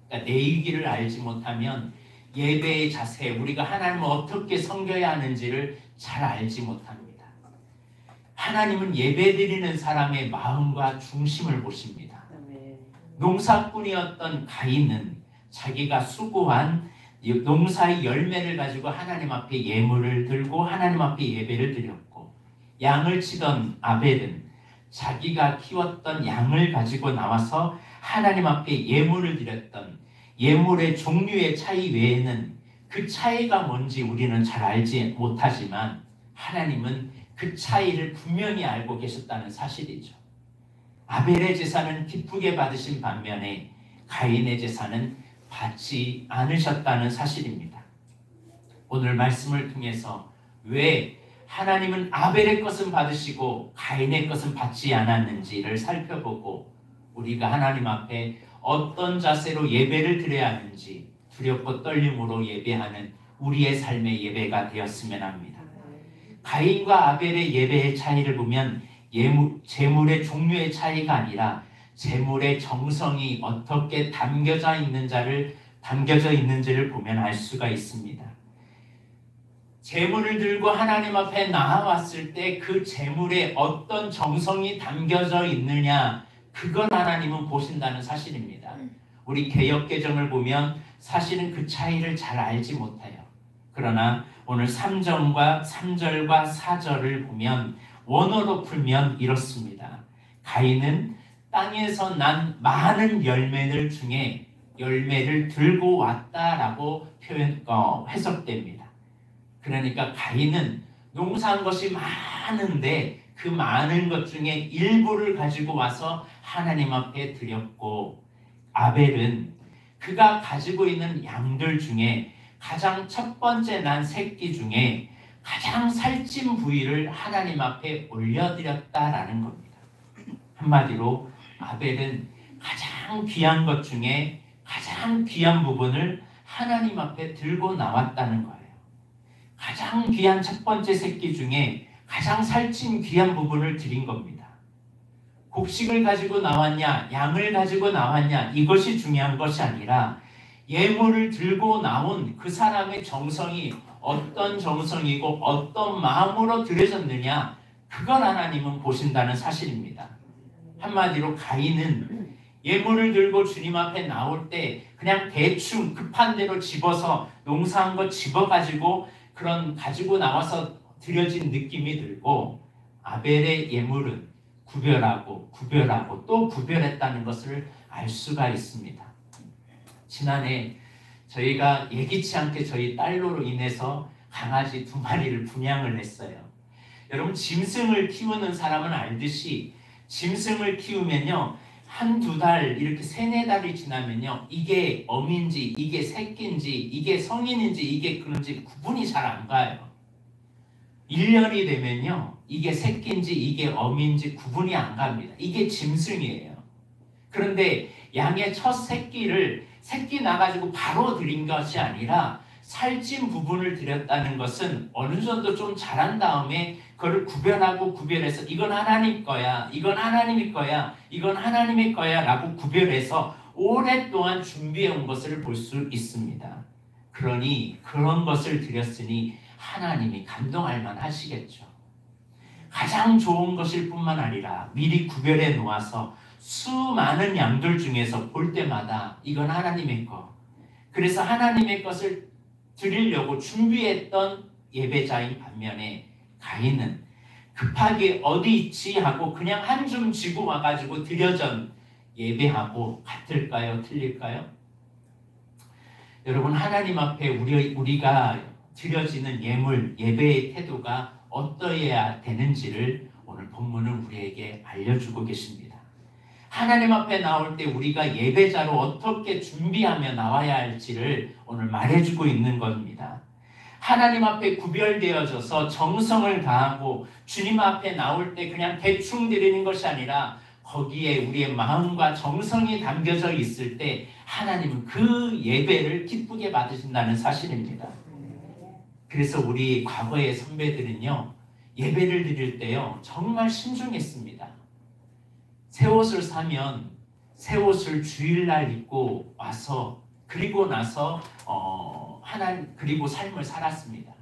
그러니까 내 의기를 알지 못하면 예배의 자세, 우리가 하나님을 어떻게 섬겨야 하는지를 잘 알지 못합니다. 하나님은 예배드리는 사람의 마음과 중심을 보십니다. 농사꾼이었던 가인은 자기가 수고한 농사의 열매를 가지고 하나님 앞에 예물을 들고 하나님 앞에 예배를 드렸고, 양을 치던 아벨은 자기가 키웠던 양을 가지고 나와서 하나님 앞에 예물을 드렸던, 예물의 종류의 차이 외에는 그 차이가 뭔지 우리는 잘 알지 못하지만 하나님은 그 차이를 분명히 알고 계셨다는 사실이죠. 아벨의 제사는 기쁘게 받으신 반면에 가인의 제사는 받지 않으셨다는 사실입니다. 오늘 말씀을 통해서 왜 하나님은 아벨의 것은 받으시고 가인의 것은 받지 않았는지를 살펴보고, 우리가 하나님 앞에 어떤 자세로 예배를 드려야 하는지 두렵고 떨림으로 예배하는 우리의 삶의 예배가 되었으면 합니다. 가인과 아벨의 예배의 차이를 보면 제물의 종류의 차이가 아니라 제물의 정성이 어떻게 담겨져 있는지를 보면 알 수가 있습니다. 제물을 들고 하나님 앞에 나아왔을 때 그 제물에 어떤 정성이 담겨져 있느냐, 그걸 하나님은 보신다는 사실입니다. 우리 개역개정을 보면 사실은 그 차이를 잘 알지 못해요. 그러나 오늘 3절과 4절을 보면 원어로 풀면 이렇습니다. 가인은 땅에서 난 많은 열매들 중에 열매를 들고 왔다라고 해석됩니다. 그러니까 가인은 농사한 것이 많은데 그 많은 것 중에 일부를 가지고 와서 하나님 앞에 드렸고, 아벨은 그가 가지고 있는 양들 중에 가장 첫 번째 난 새끼 중에 가장 살찐 부위를 하나님 앞에 올려드렸다라는 겁니다. 한마디로 아벨은 가장 귀한 것 중에 가장 귀한 부분을 하나님 앞에 들고 나왔다는 거예요. 가장 귀한 첫 번째 새끼 중에 가장 살찐 귀한 부분을 드린 겁니다. 곡식을 가지고 나왔냐, 양을 가지고 나왔냐, 이것이 중요한 것이 아니라 예물을 들고 나온 그 사람의 정성이 어떤 정성이고 어떤 마음으로 드려졌느냐, 그걸 하나님은 보신다는 사실입니다. 한마디로 가인은 예물을 들고 주님 앞에 나올 때 그냥 대충 급한 대로 집어서 농사한 거 집어가지고 그런 가지고 나와서 드려진 느낌이 들고, 아벨의 예물은 구별하고 또 구별했다는 것을 알 수가 있습니다. 지난해 저희가 예기치 않게 저희 딸로로 인해서 강아지 2마리를 분양을 했어요. 여러분, 짐승을 키우는 사람은 알듯이 짐승을 키우면요, 1-2달 이렇게 3-4달이 지나면요, 이게 어미인지 이게 새끼인지 이게 성인인지 이게 그런지 구분이 잘 안 가요. 1년이 되면요, 이게 새끼인지 이게 어미인지 구분이 안 갑니다. 이게 짐승이에요. 그런데 양의 첫 새끼를 새끼 나가지고 바로 드린 것이 아니라 살찐 부분을 드렸다는 것은 어느 정도 좀 자란 다음에 그걸 구별해서 이건 하나님 거야, 이건 하나님의 거야, 이건 하나님의 거야 라고 구별해서 오랫동안 준비해 온 것을 볼 수 있습니다. 그러니 그런 것을 드렸으니 하나님이 감동할 만하시겠죠. 가장 좋은 것일 뿐만 아니라 미리 구별해 놓아서 수많은 양들 중에서 볼 때마다 이건 하나님의 것, 그래서 하나님의 것을 드리려고 준비했던 예배자인 반면에 가인은 급하게 어디 있지 하고 그냥 한 줌 쥐고 와가지고 드려전 예배하고 같을까요? 틀릴까요? 여러분, 하나님 앞에 우리가 드려지는 예물, 예배의 태도가 어떠해야 되는지를 오늘 본문은 우리에게 알려주고 계십니다. 하나님 앞에 나올 때 우리가 예배자로 어떻게 준비하며 나와야 할지를 오늘 말해주고 있는 겁니다. 하나님 앞에 구별되어져서 정성을 다하고 주님 앞에 나올 때 그냥 대충 드리는 것이 아니라 거기에 우리의 마음과 정성이 담겨져 있을 때 하나님은 그 예배를 기쁘게 받으신다는 사실입니다. 그래서 우리 과거의 선배들은요, 예배를 드릴 때요 정말 신중했습니다. 새 옷을 사면 새 옷을 주일날 입고 와서 그리고 나서 그리고 삶을 살았습니다.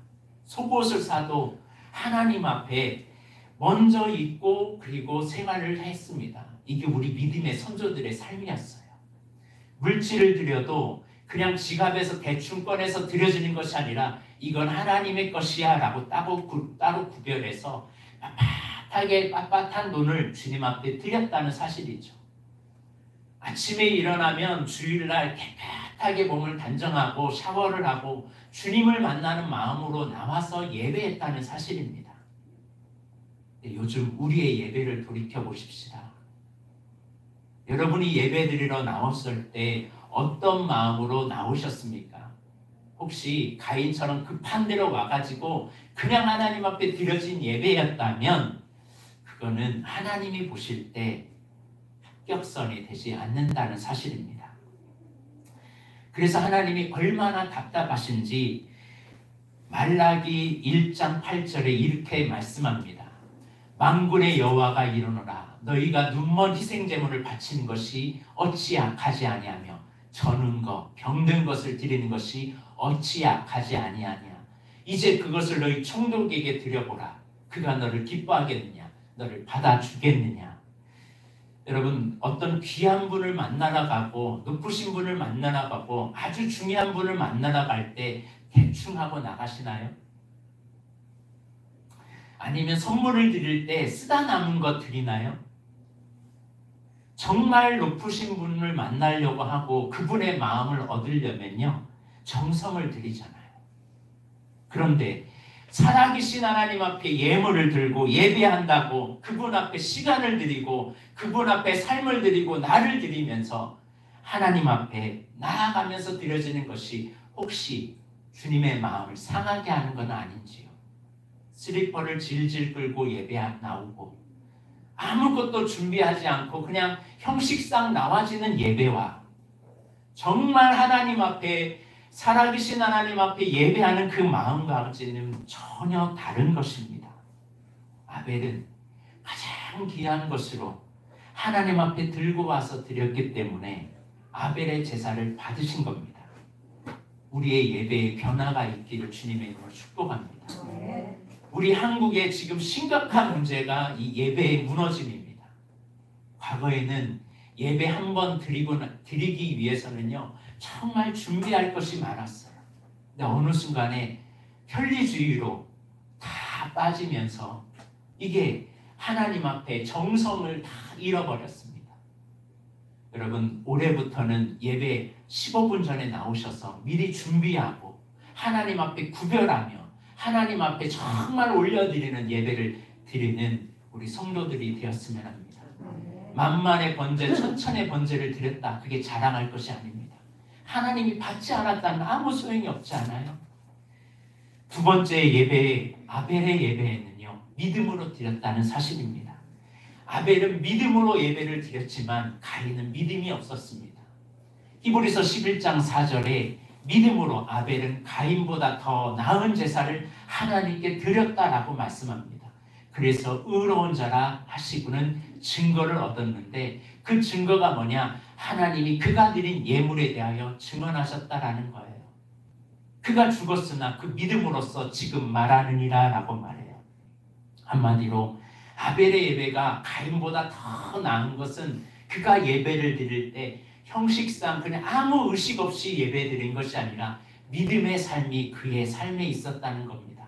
속옷을 사도 하나님 앞에 먼저 입고 그리고 생활을 했습니다. 이게 우리 믿음의 선조들의 삶이었어요. 물질을 드려도 그냥 지갑에서 대충 꺼내서 드려지는 것이 아니라 이건 하나님의 것이야 라고 따로 구별해서 빳빳한 돈을 주님 앞에 드렸다는 사실이죠. 아침에 일어나면 주일날 깨끗하게 몸을 단정하고 샤워를 하고 주님을 만나는 마음으로 나와서 예배했다는 사실입니다. 요즘 우리의 예배를 돌이켜 보십시다. 여러분이 예배드리러 나왔을 때 어떤 마음으로 나오셨습니까? 혹시 가인처럼 급한 대로 와가지고 그냥 하나님 앞에 드려진 예배였다면 그거는 하나님이 보실 때 합격선이 되지 않는다는 사실입니다. 그래서 하나님이 얼마나 답답하신지 말라기 1장 8절에 이렇게 말씀합니다. 만군의 여호와가 이르노라 너희가 눈먼 희생제물을 바치는 것이 어찌 악하지 아니하며 저는 것 병든 것을 드리는 것이 어찌 악하지 아니하냐. 이제 그것을 너희 총독에게 드려보라. 그가 너를 기뻐하겠느냐 너를 받아주겠느냐. 여러분 어떤 귀한 분을 만나러 가고 높으신 분을 만나러 가고 아주 중요한 분을 만나러 갈 때 대충 하고 나가시나요? 아니면 선물을 드릴 때 쓰다 남은 것 드리나요? 정말 높으신 분을 만나려고 하고 그분의 마음을 얻으려면요 정성을 들이잖아요. 그런데 살아계신 하나님 앞에 예물을 들고 예배한다고 그분 앞에 시간을 드리고 그분 앞에 삶을 드리고 나를 드리면서 하나님 앞에 나아가면서 드려지는 것이 혹시 주님의 마음을 상하게 하는 건 아닌지요. 슬리퍼를 질질 끌고 예배 나오고 아무것도 준비하지 않고 그냥 형식상 나와지는 예배와 정말 하나님 앞에 살아계신 하나님 앞에 예배하는 그 마음가짐은 전혀 다른 것입니다. 아벨은 가장 귀한 것으로 하나님 앞에 들고 와서 드렸기 때문에 아벨의 제사를 받으신 겁니다. 우리의 예배에 변화가 있기를 주님의 이름으로 축복합니다. 우리 한국에 지금 심각한 문제가 이 예배의 무너짐입니다. 과거에는 예배 한 번 드리기 위해서는요 정말 준비할 것이 많았어요. 근데 어느 순간에 편리주의로 다 빠지면서 이게 하나님 앞에 정성을 다 잃어버렸습니다. 여러분 올해부터는 예배 15분 전에 나오셔서 미리 준비하고 하나님 앞에 구별하며 하나님 앞에 정말 올려드리는 예배를 드리는 우리 성도들이 되었으면 합니다. 만만의 번제, 천천의 번제를 드렸다. 그게 자랑할 것이 아닙니다. 하나님이 받지 않았다면 아무 소용이 없지 않아요? 두 번째 예배에 아벨의 예배에는요 믿음으로 드렸다는 사실입니다. 아벨은 믿음으로 예배를 드렸지만 가인은 믿음이 없었습니다. 히브리서 11장 4절에 믿음으로 아벨은 가인보다 더 나은 제사를 하나님께 드렸다라고 말씀합니다. 그래서 의로운 자라 하시고는 증거를 얻었는데 그 증거가 뭐냐? 하나님이 그가 드린 예물에 대하여 증언하셨다라는 거예요. 그가 죽었으나 그 믿음으로써 지금 말하느니라 라고 말해요. 한마디로 아벨의 예배가 가인보다 더 나은 것은 그가 예배를 드릴 때 형식상 그냥 아무 의식 없이 예배 드린 것이 아니라 믿음의 삶이 그의 삶에 있었다는 겁니다.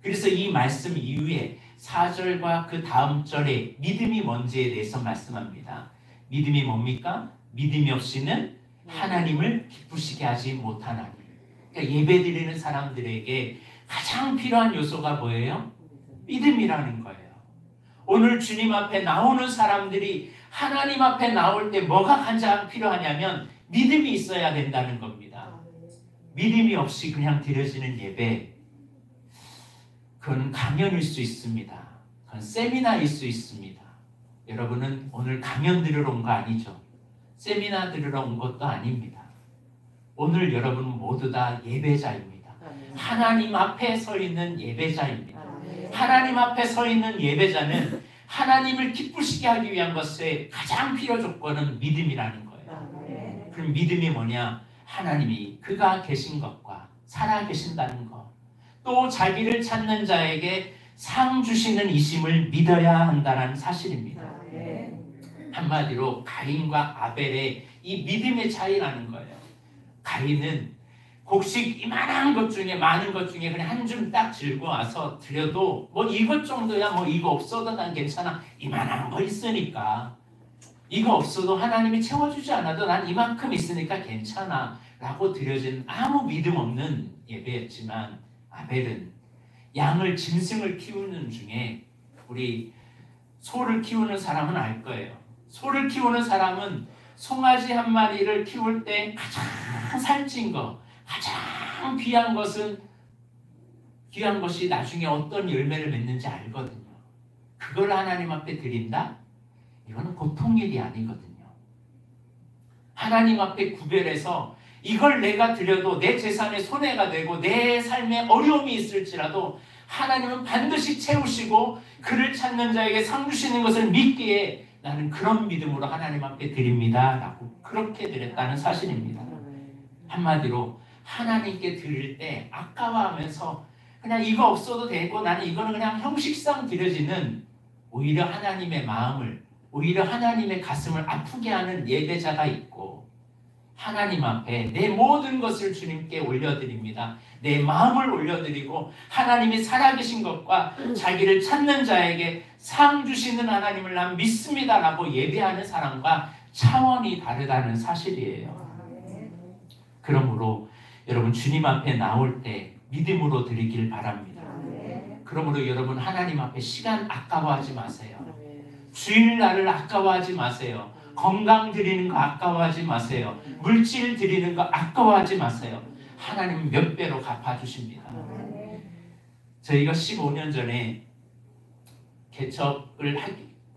그래서 이 말씀 이후에 4절과 그 다음 절에 믿음이 뭔지에 대해서 말씀합니다. 믿음이 뭡니까? 믿음이 없이는 하나님을 기쁘시게 하지 못하나니. 그러니까 예배 드리는 사람들에게 가장 필요한 요소가 뭐예요? 믿음이라는 거예요. 오늘 주님 앞에 나오는 사람들이 하나님 앞에 나올 때 뭐가 가장 필요하냐면 믿음이 있어야 된다는 겁니다. 믿음이 없이 그냥 드려지는 예배, 그건 강연일 수 있습니다. 그건 세미나일 수 있습니다. 여러분은 오늘 강연 들으러 온 거 아니죠? 세미나 들으러 온 것도 아닙니다. 오늘 여러분 모두 다 예배자입니다. 하나님 앞에 서 있는 예배자입니다. 하나님 앞에 서 있는 예배자는 하나님을 기쁘시게 하기 위한 것의 가장 필요 조건은 믿음이라는 거예요. 그럼 믿음이 뭐냐? 하나님이 그가 계신 것과 살아 계신다는 것, 또 자기를 찾는 자에게 상 주시는 이심을 믿어야 한다는 사실입니다. 한마디로 가인과 아벨의 이 믿음의 차이라는 거예요. 가인은 곡식 이만한 것 중에 많은 것 중에 그냥 한 줌 딱 들고 와서 드려도 뭐 이것 정도야 뭐 이거 없어도 난 괜찮아. 이만한 거 있으니까. 이거 없어도 하나님이 채워주지 않아도 난 이만큼 있으니까 괜찮아 라고 드려진 아무 믿음 없는 예배였지만 아벨은 양을 짐승을 키우는 중에 우리 소를 키우는 사람은 알 거예요. 소를 키우는 사람은 송아지 한 마리를 키울 때 가장 살찐 거, 가장 귀한 것이 나중에 어떤 열매를 맺는지 알거든요. 그걸 하나님 앞에 드린다? 이거는 보통 일이 아니거든요. 하나님 앞에 구별해서 이걸 내가 드려도 내 재산에 손해가 되고 내 삶에 어려움이 있을지라도 하나님은 반드시 채우시고 그를 찾는 자에게 상 주시는 것을 믿기에 나는 그런 믿음으로 하나님 앞에 드립니다 라고 그렇게 드렸다는 사실입니다. 한마디로 하나님께 드릴 때 아까워하면서 그냥 이거 없어도 되고 나는 이거는 그냥 형식상 드려지는 오히려 하나님의 마음을, 오히려 하나님의 가슴을 아프게 하는 예배자가 있고, 하나님 앞에 내 모든 것을 주님께 올려드립니다. 내 마음을 올려드리고 하나님이 살아계신 것과 자기를 찾는 자에게 상 주시는 하나님을 난 믿습니다 라고 예배하는 사람과 차원이 다르다는 사실이에요. 그러므로 여러분 주님 앞에 나올 때 믿음으로 드리길 바랍니다. 그러므로 여러분 하나님 앞에 시간 아까워하지 마세요. 주일날을 아까워하지 마세요. 건강 드리는 거 아까워하지 마세요. 물질 드리는 거 아까워하지 마세요. 하나님은 몇 배로 갚아주십니다. 저희가 15년 전에 개척을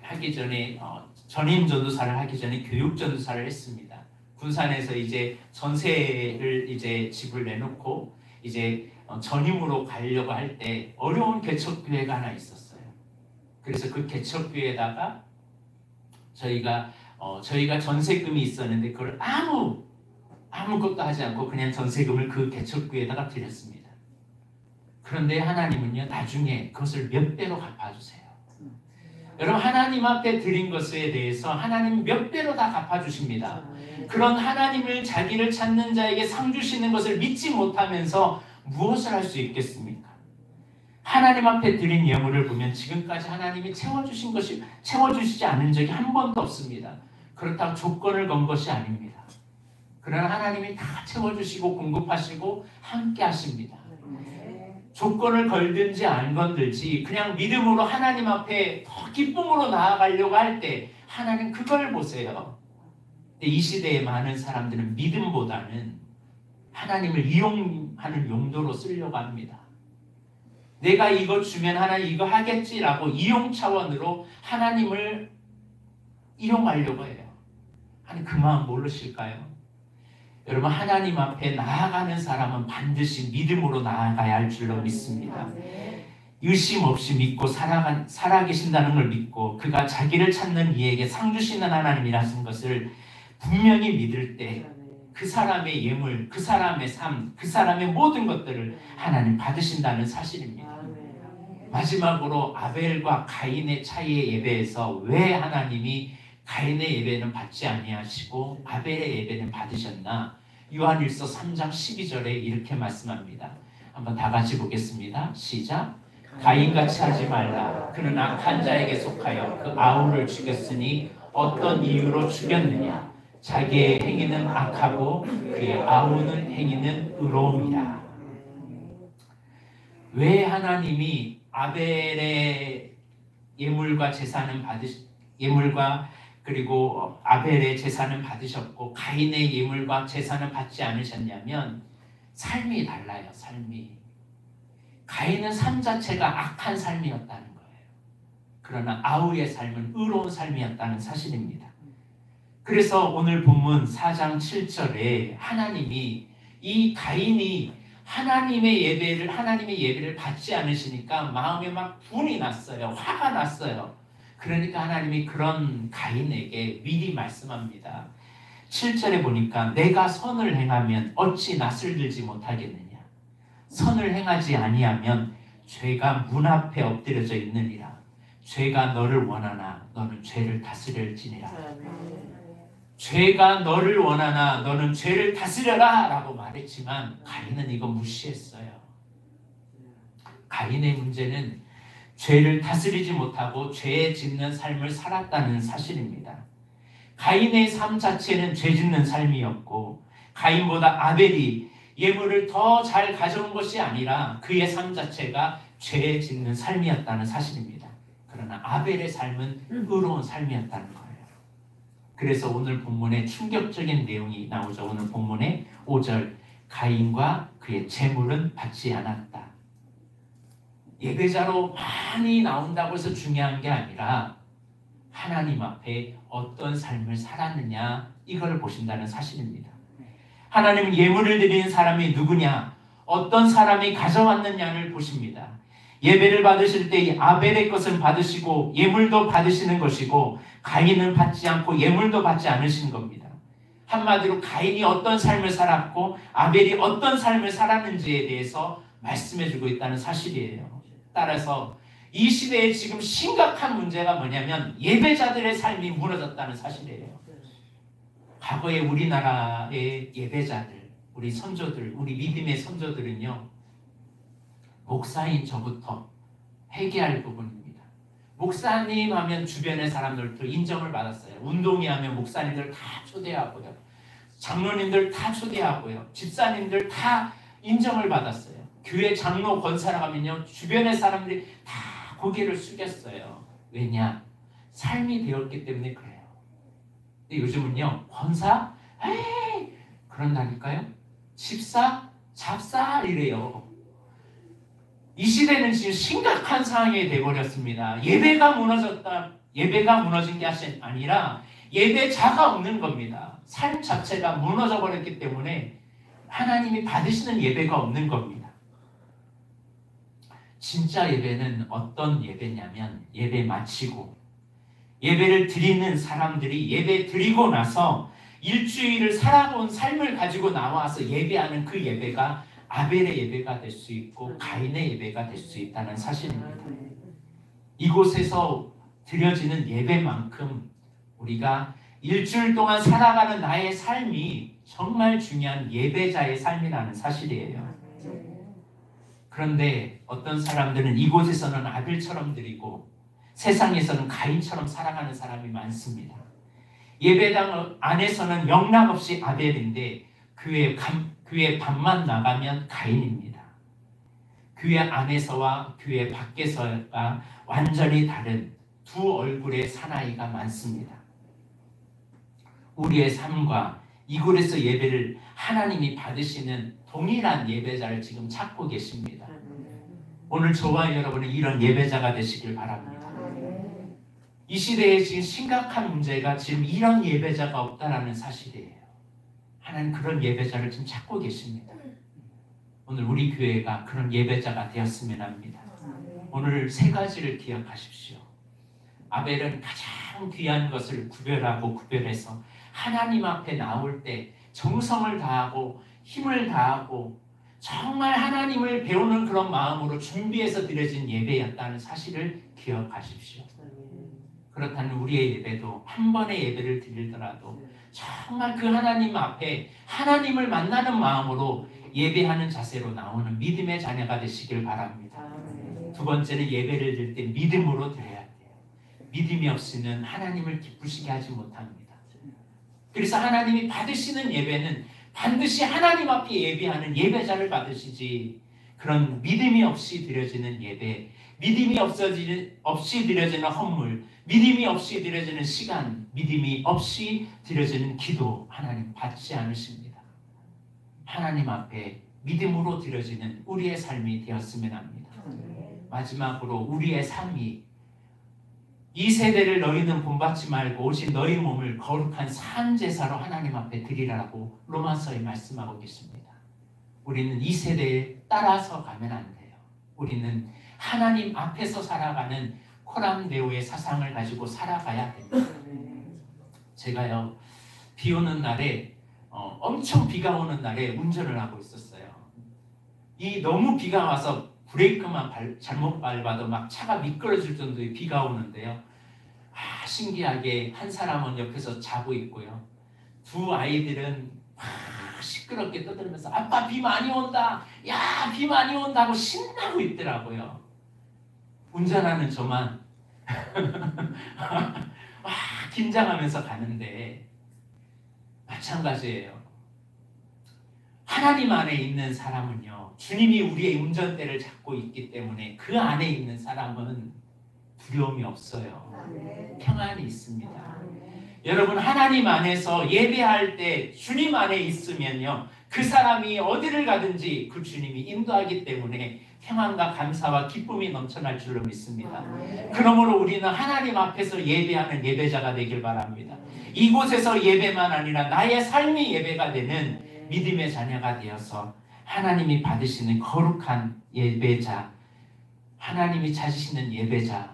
하기 전에 전임 전도사를 하기 전에 교육 전도사를 했습니다. 군산에서 이제 전세를 이제 집을 내놓고 이제 전임으로 가려고 할 때 어려운 개척교회가 하나 있었어요. 그래서 그 개척교회에다가 저희가 전세금이 있었는데 그걸 아무것도 하지 않고 그냥 전세금을 그 개척교회에다가 드렸습니다. 그런데 하나님은요 나중에 그것을 몇 배로 갚아주세요. 여러분 하나님 앞에 드린 것에 대해서 하나님 몇 배로 다 갚아주십니다. 그런 하나님을 자기를 찾는 자에게 상 주시는 것을 믿지 못하면서 무엇을 할 수 있겠습니까? 하나님 앞에 드린 예물을 보면 지금까지 하나님이 채워주시지 않은 적이 한 번도 없습니다. 그렇다고 조건을 건 것이 아닙니다. 그러나 하나님이 다 채워주시고 공급하시고 함께 하십니다. 조건을 걸든지 안 건들지 그냥 믿음으로 하나님 앞에 더 기쁨으로 나아가려고 할 때 하나님 그걸 보세요. 이 시대에 많은 사람들은 믿음보다는 하나님을 이용하는 용도로 쓰려고 합니다. 내가 이거 주면 하나님 이거 하겠지라고 이용 차원으로 하나님을 이용하려고 해요. 하나님 그 마음 모르실까요? 여러분 하나님 앞에 나아가는 사람은 반드시 믿음으로 나아가야 할 줄로 믿습니다. 의심 없이 믿고 살아계신다는 걸 믿고 그가 자기를 찾는 이에게 상 주시는 하나님이라는 것을 분명히 믿을 때 그 사람의 예물, 그 사람의 삶, 그 사람의 모든 것들을 하나님 받으신다는 사실입니다. 마지막으로 아벨과 가인의 차이의 예배에서 왜 하나님이 가인의 예배는 받지 아니하시고 아벨의 예배는 받으셨나? 요한일서 3장 12절에 이렇게 말씀합니다. 한번 다 같이 보겠습니다. 시작. 가인같이 하지 말라. 그는 악한 자에게 속하여 그 아우를 죽였으니 어떤 이유로 죽였느냐? 자기의 행위는 악하고 그의 아우는 행위는 의로움이라. 왜 하나님이 아벨의 예물과 그리고 아벨의 제사는 받으셨고 가인의 예물과 제사는 받지 않으셨냐면 삶이 달라요. 삶이. 가인은 삶 자체가 악한 삶이었다는 거예요. 그러나 아우의 삶은 의로운 삶이었다는 사실입니다. 그래서 오늘 본문 4장 7절에 하나님이 이 가인이 하나님의 예배를 받지 않으시니까 마음에 막 분이 났어요. 화가 났어요. 그러니까 하나님이 그런 가인에게 미리 말씀합니다. 7절에 보니까 내가 선을 행하면 어찌 낯을 들지 못하겠느냐. 선을 행하지 아니하면 죄가 문 앞에 엎드려져 있느니라. 죄가 너를 원하나 너는 죄를 다스릴지니라. 죄가 너를 원하나 너는 죄를 다스려라 라고 말했지만 가인은 이거 무시했어요. 가인의 문제는 죄를 다스리지 못하고 죄 짓는 삶을 살았다는 사실입니다. 가인의 삶 자체는 죄 짓는 삶이었고 가인보다 아벨이 예물을 더 잘 가져온 것이 아니라 그의 삶 자체가 죄 짓는 삶이었다는 사실입니다. 그러나 아벨의 삶은 의로운 삶이었다는 거예요. 그래서 오늘 본문에 충격적인 내용이 나오죠. 오늘 본문의 5절 가인과 그의 재물은 받지 않았다. 예배자로 많이 나온다고 해서 중요한 게 아니라 하나님 앞에 어떤 삶을 살았느냐 이걸 보신다는 사실입니다. 하나님은 예물을 드리는 사람이 누구냐 어떤 사람이 가져왔느냐를 보십니다. 예배를 받으실 때 아벨의 것은 받으시고 예물도 받으시는 것이고 가인은 받지 않고 예물도 받지 않으신 겁니다. 한마디로 가인이 어떤 삶을 살았고 아벨이 어떤 삶을 살았는지에 대해서 말씀해주고 있다는 사실이에요. 따라서 이 시대에 지금 심각한 문제가 뭐냐면 예배자들의 삶이 무너졌다는 사실이에요. 과거에 우리나라의 예배자들, 우리 선조들, 우리 믿음의 선조들은요. 목사인 저부터 회개할 부분입니다. 목사님 하면 주변의 사람들도 인정을 받았어요. 운동회 하면 목사님들 다 초대하고요. 장로님들 다 초대하고요. 집사님들 다 인정을 받았어요. 교회 장로 권사라 하면요. 주변의 사람들이 다 고개를 숙였어요. 왜냐? 삶이 되었기 때문에 그래요. 근데 요즘은요. 권사? 에이! 그런다니까요. 집사? 잡사? 이래요. 이 시대는 지금 심각한 상황이 되어버렸습니다. 예배가 무너졌다. 예배가 무너진 게 아니라 예배자가 없는 겁니다. 삶 자체가 무너져 버렸기 때문에 하나님이 받으시는 예배가 없는 겁니다. 진짜 예배는 어떤 예배냐면 예배 마치고 예배를 드리는 사람들이 예배 드리고 나서 일주일을 살아온 삶을 가지고 나와서 예배하는 그 예배가 아벨의 예배가 될 수 있고 가인의 예배가 될 수 있다는 사실입니다. 이곳에서 드려지는 예배만큼 우리가 일주일 동안 살아가는 나의 삶이 정말 중요한 예배자의 삶이라는 사실이에요. 그런데 어떤 사람들은 이곳에서는 아벨처럼 드리고 세상에서는 가인처럼 살아가는 사람이 많습니다. 예배당 안에서는 영락없이 아벨인데 교회 밤만 나가면 가인입니다. 교회 안에서와 교회 밖에서가 완전히 다른 두 얼굴의 사나이가 많습니다. 우리의 삶과 이곳에서 예배를 하나님이 받으시는 동일한 예배자를 지금 찾고 계십니다. 오늘 저와 여러분은 이런 예배자가 되시길 바랍니다. 이 시대에 지금 심각한 문제가 지금 이런 예배자가 없다라는 사실이에요. 하나님 그런 예배자를 지금 찾고 계십니다. 오늘 우리 교회가 그런 예배자가 되었으면 합니다. 오늘 세 가지를 기억하십시오. 아벨은 가장 귀한 것을 구별해서 하나님 앞에 나올 때 정성을 다하고 힘을 다하고 정말 하나님을 배우는 그런 마음으로 준비해서 드려진 예배였다는 사실을 기억하십시오. 그렇다면 우리의 예배도 한 번의 예배를 드리더라도 정말 그 하나님 앞에 하나님을 만나는 마음으로 예배하는 자세로 나오는 믿음의 자녀가 되시길 바랍니다. 두 번째는 예배를 드릴 때 믿음으로 드려야 돼요. 믿음이 없이는 하나님을 기쁘시게 하지 못합니다. 그래서 하나님이 받으시는 예배는 반드시 하나님 앞에 예배하는 예배자를 받으시지 그런 믿음이 없이 드려지는 예배, 믿음이 없이 드려지는 헌물, 믿음이 없이 드려지는 시간, 믿음이 없이 드려지는 기도 하나님 받지 않으십니다. 하나님 앞에 믿음으로 드려지는 우리의 삶이 되었으면 합니다. 마지막으로 우리의 삶이 이 세대를 너희는 본받지 말고 오직 너희 몸을 거룩한 산 제사로 하나님 앞에 드리라고 로마서에 말씀하고 계십니다. 우리는 이 세대에 따라서 가면 안 돼요. 우리는 하나님 앞에서 살아가는 코람데오의 사상을 가지고 살아가야 됩니다. 제가요 비 오는 날에 엄청 비가 오는 날에 운전을 하고 있었어요. 이 너무 비가 와서 브레이크만 잘못 밟아도 막 차가 미끄러질 정도의 비가 오는데요. 신기하게 한 사람은 옆에서 자고 있고요. 두 아이들은 시끄럽게 떠들면서 아빠 비 많이 온다, 야 비 많이 온다고 신나고 있더라고요. 운전하는 저만 긴장하면서 가는데 마찬가지예요. 하나님 안에 있는 사람은요, 주님이 우리의 운전대를 잡고 있기 때문에 그 안에 있는 사람은 두려움이 없어요. 평안이 있습니다. 여러분, 하나님 안에서 예배할 때 주님 안에 있으면요, 그 사람이 어디를 가든지 그 주님이 인도하기 때문에 평안과 감사와 기쁨이 넘쳐날 줄로 믿습니다. 그러므로 우리는 하나님 앞에서 예배하는 예배자가 되길 바랍니다. 이곳에서 예배만 아니라 나의 삶이 예배가 되는 믿음의 자녀가 되어서 하나님이 받으시는 거룩한 예배자, 하나님이 찾으시는 예배자,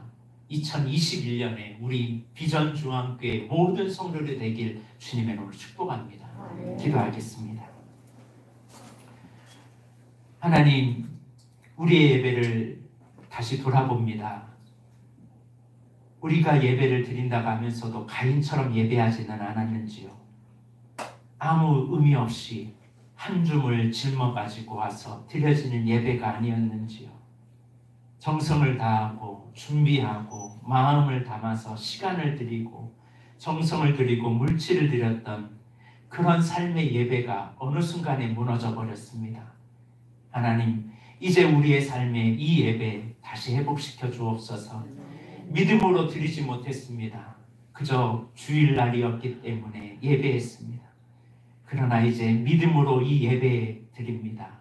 2021년에 우리 비전 중앙교회 모든 성도들이 되길 주님의 이름으로 축복합니다. 기도하겠습니다. 하나님, 우리의 예배를 다시 돌아봅니다. 우리가 예배를 드린다고 하면서도 가인처럼 예배하지는 않았는지요. 아무 의미 없이 한 줌을 짊어가지고 와서 드려지는 예배가 아니었는지요. 정성을 다하고 준비하고 마음을 담아서 시간을 드리고 정성을 드리고 물질을 드렸던 그런 삶의 예배가 어느 순간에 무너져 버렸습니다. 하나님, 이제 우리의 삶에 이 예배 다시 회복시켜 주옵소서. 믿음으로 드리지 못했습니다. 그저 주일날이었기 때문에 예배했습니다. 그러나 이제 믿음으로 이 예배 드립니다.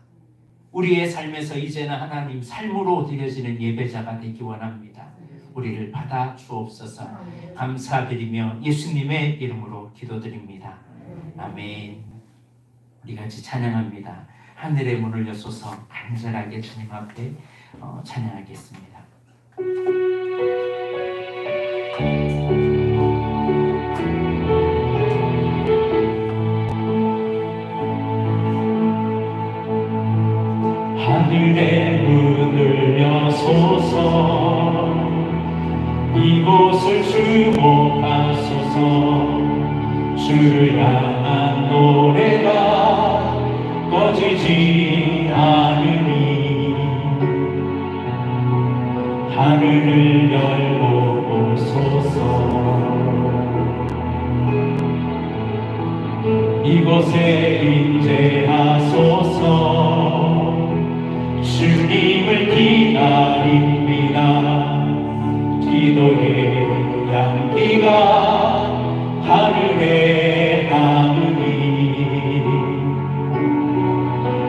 우리의 삶에서 이제는 하나님 삶으로 드려지는 예배자가 되기 원합니다. 우리를 받아 주옵소서. 감사드리며 예수님의 이름으로 기도드립니다. 아멘. 우리 같이 찬양합니다. 하늘의 문을 여소서 간절하게 주님 앞에 찬양하겠습니다. 하늘의 문을 여소서 이곳을 주목하소서. 주를 향한 노래가 꺼지지 않으니 하늘을 열고 오소서. 이곳에 임재하소서. 주님을 기다립니다. 기도의 향기가 하늘에 닿으니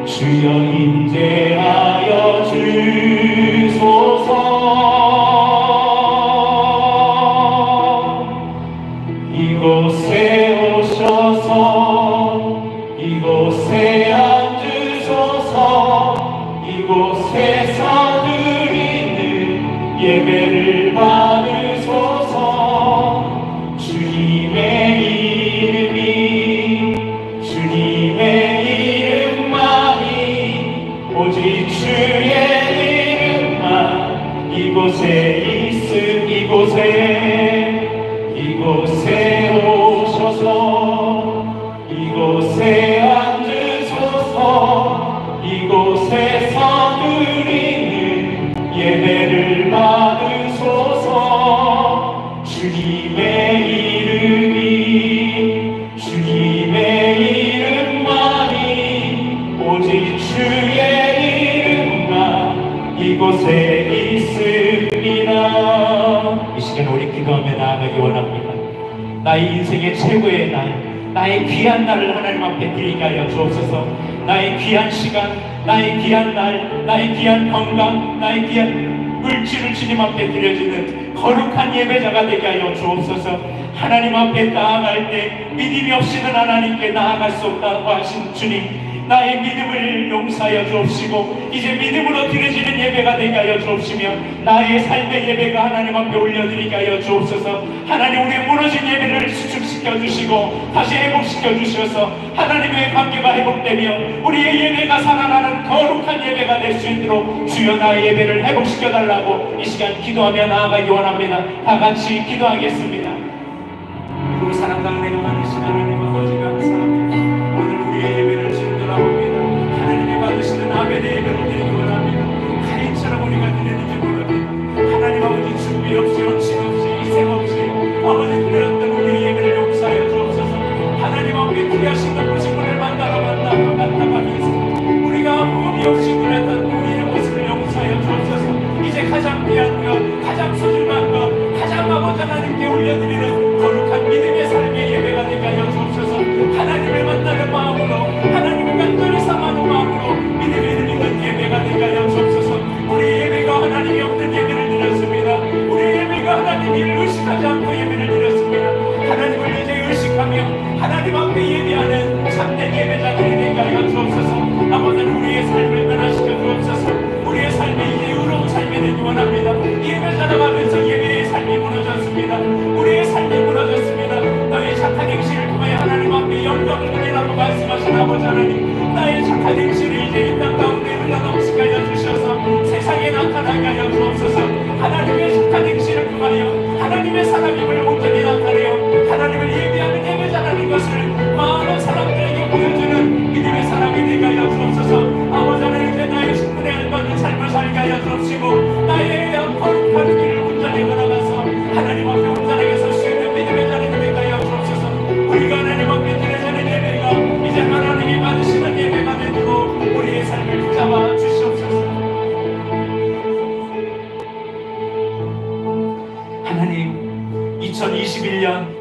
주여 임재하여 주소서. 이곳에 오셔서 이곳에 앉으소서. 이곳에서 드리는 예배를 받으소서. 주님의 이름이 주님의 이름만이 오직 주의 이름만 이곳에 있음. 이곳에 오셔서 이곳에 앉으소서. 이곳에서 드리는 예배를 받으소서. 주님의 이름만이 오직 주의 이름만 이곳에 있습니다. 이 시간 우리 기도하며 나아가기 원합니다. 나의 인생의 최고의 날, 나의 귀한 날을 하나님 앞에 드리게 하여 주옵소서. 나의 귀한 시간, 나의 귀한 날, 나의 귀한 건강, 나의 귀한 물질을 주님 앞에 드려지는 거룩한 예배자가 되게 하여 주옵소서. 하나님 앞에 나아갈 때 믿음이 없이는 하나님께 나아갈 수 없다고 하신 주님, 나의 믿음을 용서하여 주옵시고 이제 믿음으로 드려지는 예배가 되게 하여 주옵시며 나의 삶의 예배가 하나님 앞에 올려드리게 하여 주옵소서. 하나님, 우리의 무너진 예배를 수축시켜 치유시켜 주시고 다시 회복시켜 주셔서 하나님의 관계가 회복되며 우리의 예배가 살아나는 거룩한 예배가 될 수 있도록 주여 나의 예배를 회복시켜 달라고 이 시간 기도하며 나아가기 원합니다. 다 같이 기도하겠습니다. 그리고 사랑과 은혜가 많으신 하나님 아버지 감사합니다. 오늘 우리의 예배를 지금 돌아봅니다. 하나님이 받으시는 아멘의 예배를 드리기 원합니다. 가인처럼 우리가 드리는지 모릅니다. 하나님 아버지 준비 없이 헌신 없이 희생 없이 아버지 드렸던 우리의 예배를 용서하여 주옵소서. 하나님 앞에 귀하신 높으신 분을 만나가면서 우리가 의미 없이 드렸던 우리의 모습을 용서하여 주옵소서. 이제 가장 귀한 것, 가장 소중한 것, 가장 아버지 하나님께 올려드리는 거룩한 믿음의 삶의 예배가 되게 하여 주옵소서. 하나님을 만나는 마음으로 하나님을 간절히 삼하는 마음으로 믿음의 드리는 예배가 되게 하여 주옵소서. 우리 예배가 하나님이 없는 예배를 드렸습니다. 우리 예배가 하나님을 의식하지 않고 예배를 드렸습니다. 하나님을 이제 의식하며 하나님 앞에 예배하는 참된 예배자들이 되게 하여 주옵소서. 아버지는 우리의 삶을 변화시켜 주옵소서. 우리의 삶이 이제 의로운 삶이 되기 원합니다. 예배 살아가면서 예배의 삶이 무너졌습니다. 우리의 삶이 무너졌습니다. 너의 착한 행실을 통하여 하나님 앞에 영광을 드리라고 말씀하신 아버지 하나님, 나의 착한 행실을 이제 이 땅 가운데 흘러넘치게 하여 주셔서 세상에 나타나게 하여 주옵소서. 하나님의 착한 행실을 통하여 하나님의 사랑임을 온전히 나타내어 하나님을 예배하는 예배자라는 것을 많은 사람들에게 보여주는 믿음의 사람이 되게 하여 주옵소서. 아버지 하나님, 이제 나의 신분에 알맞는 삶을 살게 하여 주옵시고 나의 거룩한 길을 온전히 걸어가서 하나님 앞에 온전하게 설 수 있는 믿음의 자리가 되게 하여 주옵소서. 우리가 하나님 앞에 드려지는 예배가 이제 하나님이 받으시는 예배가 되도록 우리의 삶을 붙잡아 주시옵소서. 하나님, 2021년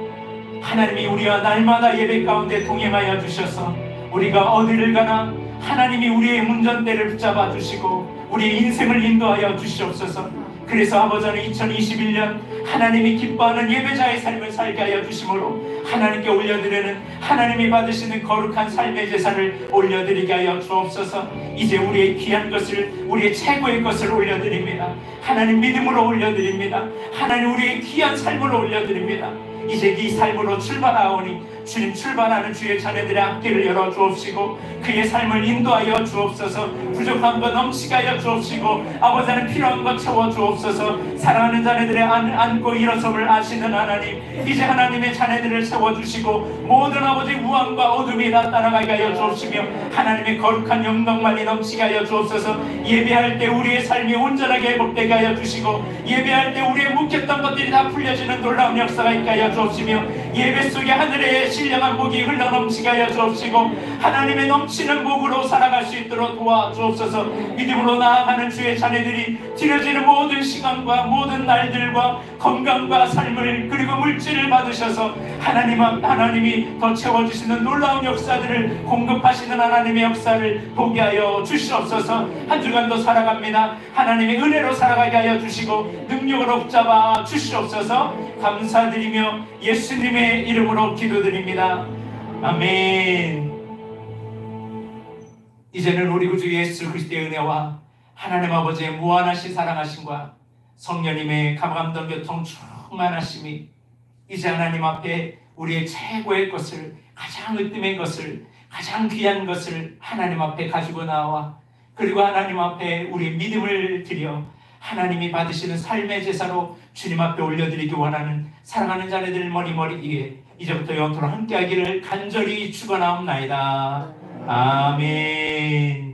하나님이 우리와 날마다 예배 가운데 동행하여 주셔서 우리가 어디를 가나 하나님이 우리의 운전대를 붙잡아 주시고 우리의 인생을 인도하여 주시옵소서. 그래서 아버지는 2021년 하나님이 기뻐하는 예배자의 삶을 살게 하여 주심으로 하나님께 올려드리는 하나님이 받으시는 거룩한 삶의 제사를 올려드리게 하여 주옵소서. 이제 우리의 귀한 것을, 우리의 최고의 것을 올려드립니다. 하나님 믿음으로 올려드립니다. 하나님 우리의 귀한 삶으로 올려드립니다. 이제 이 삶으로 출발하오니 주님, 출발하는 주의 자녀들의 앞길을 열어 주옵시고 그의 삶을 인도하여 주옵소서. 부족한 것 넘치게 하여 주옵시고 아버지는 필요한 것 채워 주옵소서. 사랑하는 자녀들의 안고 일어섬을 아시는 하나님, 이제 하나님의 자녀들을 세워주시고 모든 아버지 우환과 어둠이 다 따라가게 하여 주옵시며 하나님의 거룩한 영광만이 넘치게 하여 주옵소서. 예배할 때 우리의 삶이 온전하게 회복되게 하여 주시고 예배할 때 우리의 묵혔던 것들이 다 풀려지는 놀라운 역사가 있게 하여 주옵시며 예배 속에 하늘의 신령한 복이 흘러넘치게 하여 주옵시고 하나님의 넘치는 복으로 살아갈 수 있도록 도와주옵소서. 믿음으로 나아가는 주의 자녀들이 드려지는 모든 시간과 모든 날들과 건강과 삶을 그리고 물질을 받으셔서 하나님이 더 채워주시는 놀라운 역사들을 공급하시는 하나님의 역사를 보게 하여 주시옵소서. 한 주간도 살아갑니다. 하나님의 은혜로 살아가게 하여 주시고 능력으로 붙잡아 주시옵소서. 감사드리며 예수님의 이름으로 기도드립니다. 아멘. 이제는 우리 구주 예수 그리스도의 은혜와 하나님 아버지의 무한하신 사랑하심과 성령님의 감감동 교통 충만하심이 이제 하나님 앞에 우리의 최고의 것을, 가장 으뜸의 것을, 가장 귀한 것을 하나님 앞에 가지고 나와 그리고 하나님 앞에 우리의 믿음을 드려 하나님이 받으시는 삶의 제사로 주님 앞에 올려드리기 원하는 사랑하는 자녀들 머리 위에 이제부터 영원토록 함께하기를 간절히 축원하옵나이다. 아멘.